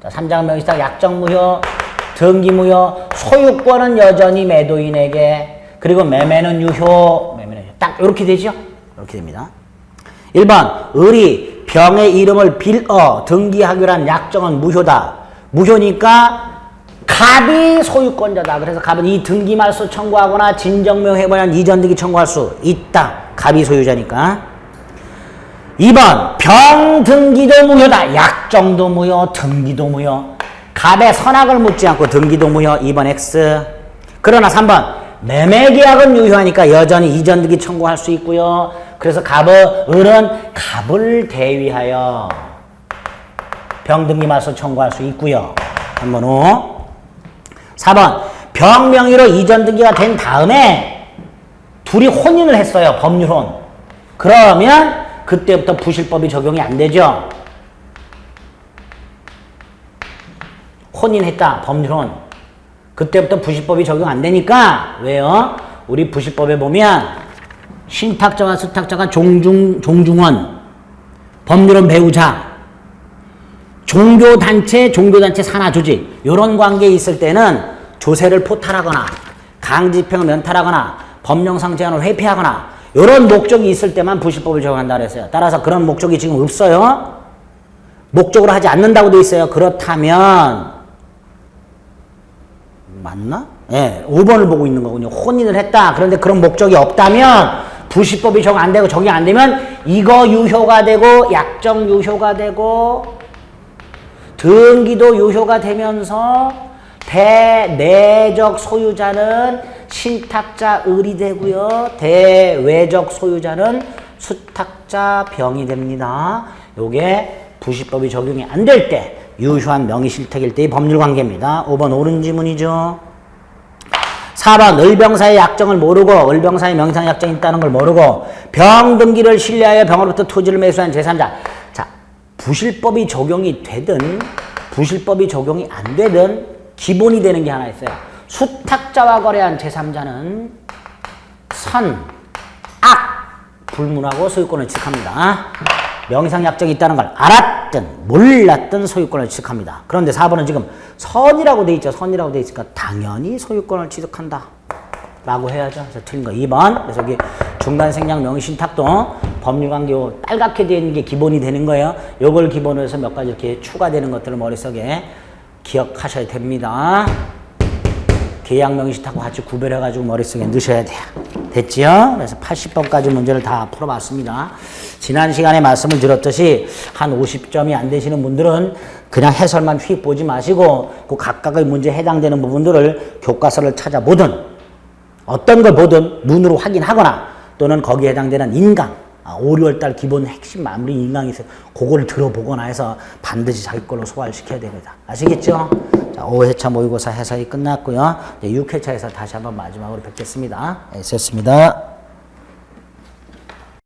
자, 3자간 명의신탁 약정 무효, 등기 무효, 소유권은 여전히 매도인에게, 그리고 매매는 유효, 매매는 유효. 딱 이렇게 되죠? 이렇게 됩니다. 1번 을이 병의 이름을 빌어 등기하기로 한 약정은 무효다. 무효니까 갑이 소유권자다. 그래서 갑은 이 등기 말소 청구하거나 진정명해보면 이전 등기 청구할 수 있다. 갑이 소유자니까. 2번 병 등기도 무효다. 약정도 무효, 등기도 무효. 갑의 선악을 묻지 않고 등기도 무효. 2번 X. 그러나 3번 매매계약은 유효하니까 여전히 이전 등기 청구할 수 있고요. 그래서 을은 갑을 대위하여 병등기 말소 청구할 수 있고요. 3번 5. 4번 병명의로 이전 등기가 된 다음에 둘이 혼인을 했어요. 법률혼. 그러면 그때부터 부실법이 적용이 안 되죠. 혼인했다. 법률혼. 그때부터 부실법이 적용 안 되니까 왜요? 우리 부실법에 보면 신탁자와 수탁자가 종중원, 법률혼 배우자, 종교단체 산하조직 이런 관계에 있을 때는 조세를 포탈하거나 강제집행을 면탈하거나 법령상 제한을 회피하거나 이런 목적이 있을 때만 부실법을 적용한다 그랬어요. 따라서 그런 목적이 지금 없어요. 목적으로 하지 않는다고 돼 있어요. 그렇다면 맞나? 예, 5번을 보고 있는 거군요. 혼인을 했다. 그런데 그런 목적이 없다면 부실법이 적용 안 되고 적용 안 되면 이거 유효가 되고 약정 유효가 되고 등기도 유효가 되면서 대내적 소유자는 신탁자 을이 되고요. 대외적 소유자는 수탁자 병이 됩니다. 요게 부실법이 적용이 안 될 때 유효한 명의실택일 때의 법률관계입니다. 5번 옳은 지문이죠. 4번 을병사의 약정을 모르고 을병사의 명의상 약정이 있다는 걸 모르고 병등기를 신뢰하여 병으로부터 토지를 매수한 제3자. 자, 부실법이 적용이 되든 부실법이 적용이 안 되든 기본이 되는 게 하나 있어요. 수탁자와 거래한 제3자는 선, 악, 불문하고 소유권을 취득합니다. 명의상 약정이 있다는 걸 알았든 몰랐든 소유권을 취득합니다. 그런데 4번은 지금 선이라고 돼 있죠. 선이라고 돼 있으니까 당연히 소유권을 취득한다 라고 해야죠. 그래서 틀린 거 2번. 그래서 여기 중간생략 명의신탁도 법률관계 빨갛게 되어 있는 게 기본이 되는 거예요. 요걸 기본으로 해서 몇 가지 이렇게 추가되는 것들을 머릿속에 기억하셔야 됩니다. 계약 명의신탁과 같이 구별해가지고 머릿속에 넣으셔야 돼요. 됐지요? 그래서 80번까지 문제를 다 풀어봤습니다. 지난 시간에 말씀을 드렸듯이 한 50점이 안 되시는 분들은 그냥 해설만 휙 보지 마시고 그 각각의 문제에 해당되는 부분들을 교과서를 찾아보든 어떤 걸 보든 눈으로 확인하거나 또는 거기에 해당되는 인강 5, 6월달 기본 핵심 마무리 인강이 있어요. 그거를 들어보거나 해서 반드시 자기 걸로 소화를 시켜야 됩니다. 아시겠죠? 자, 5회차 모의고사 해설이 끝났고요. 이제 6회차에서 다시 한번 마지막으로 뵙겠습니다. 네, 됐습니다.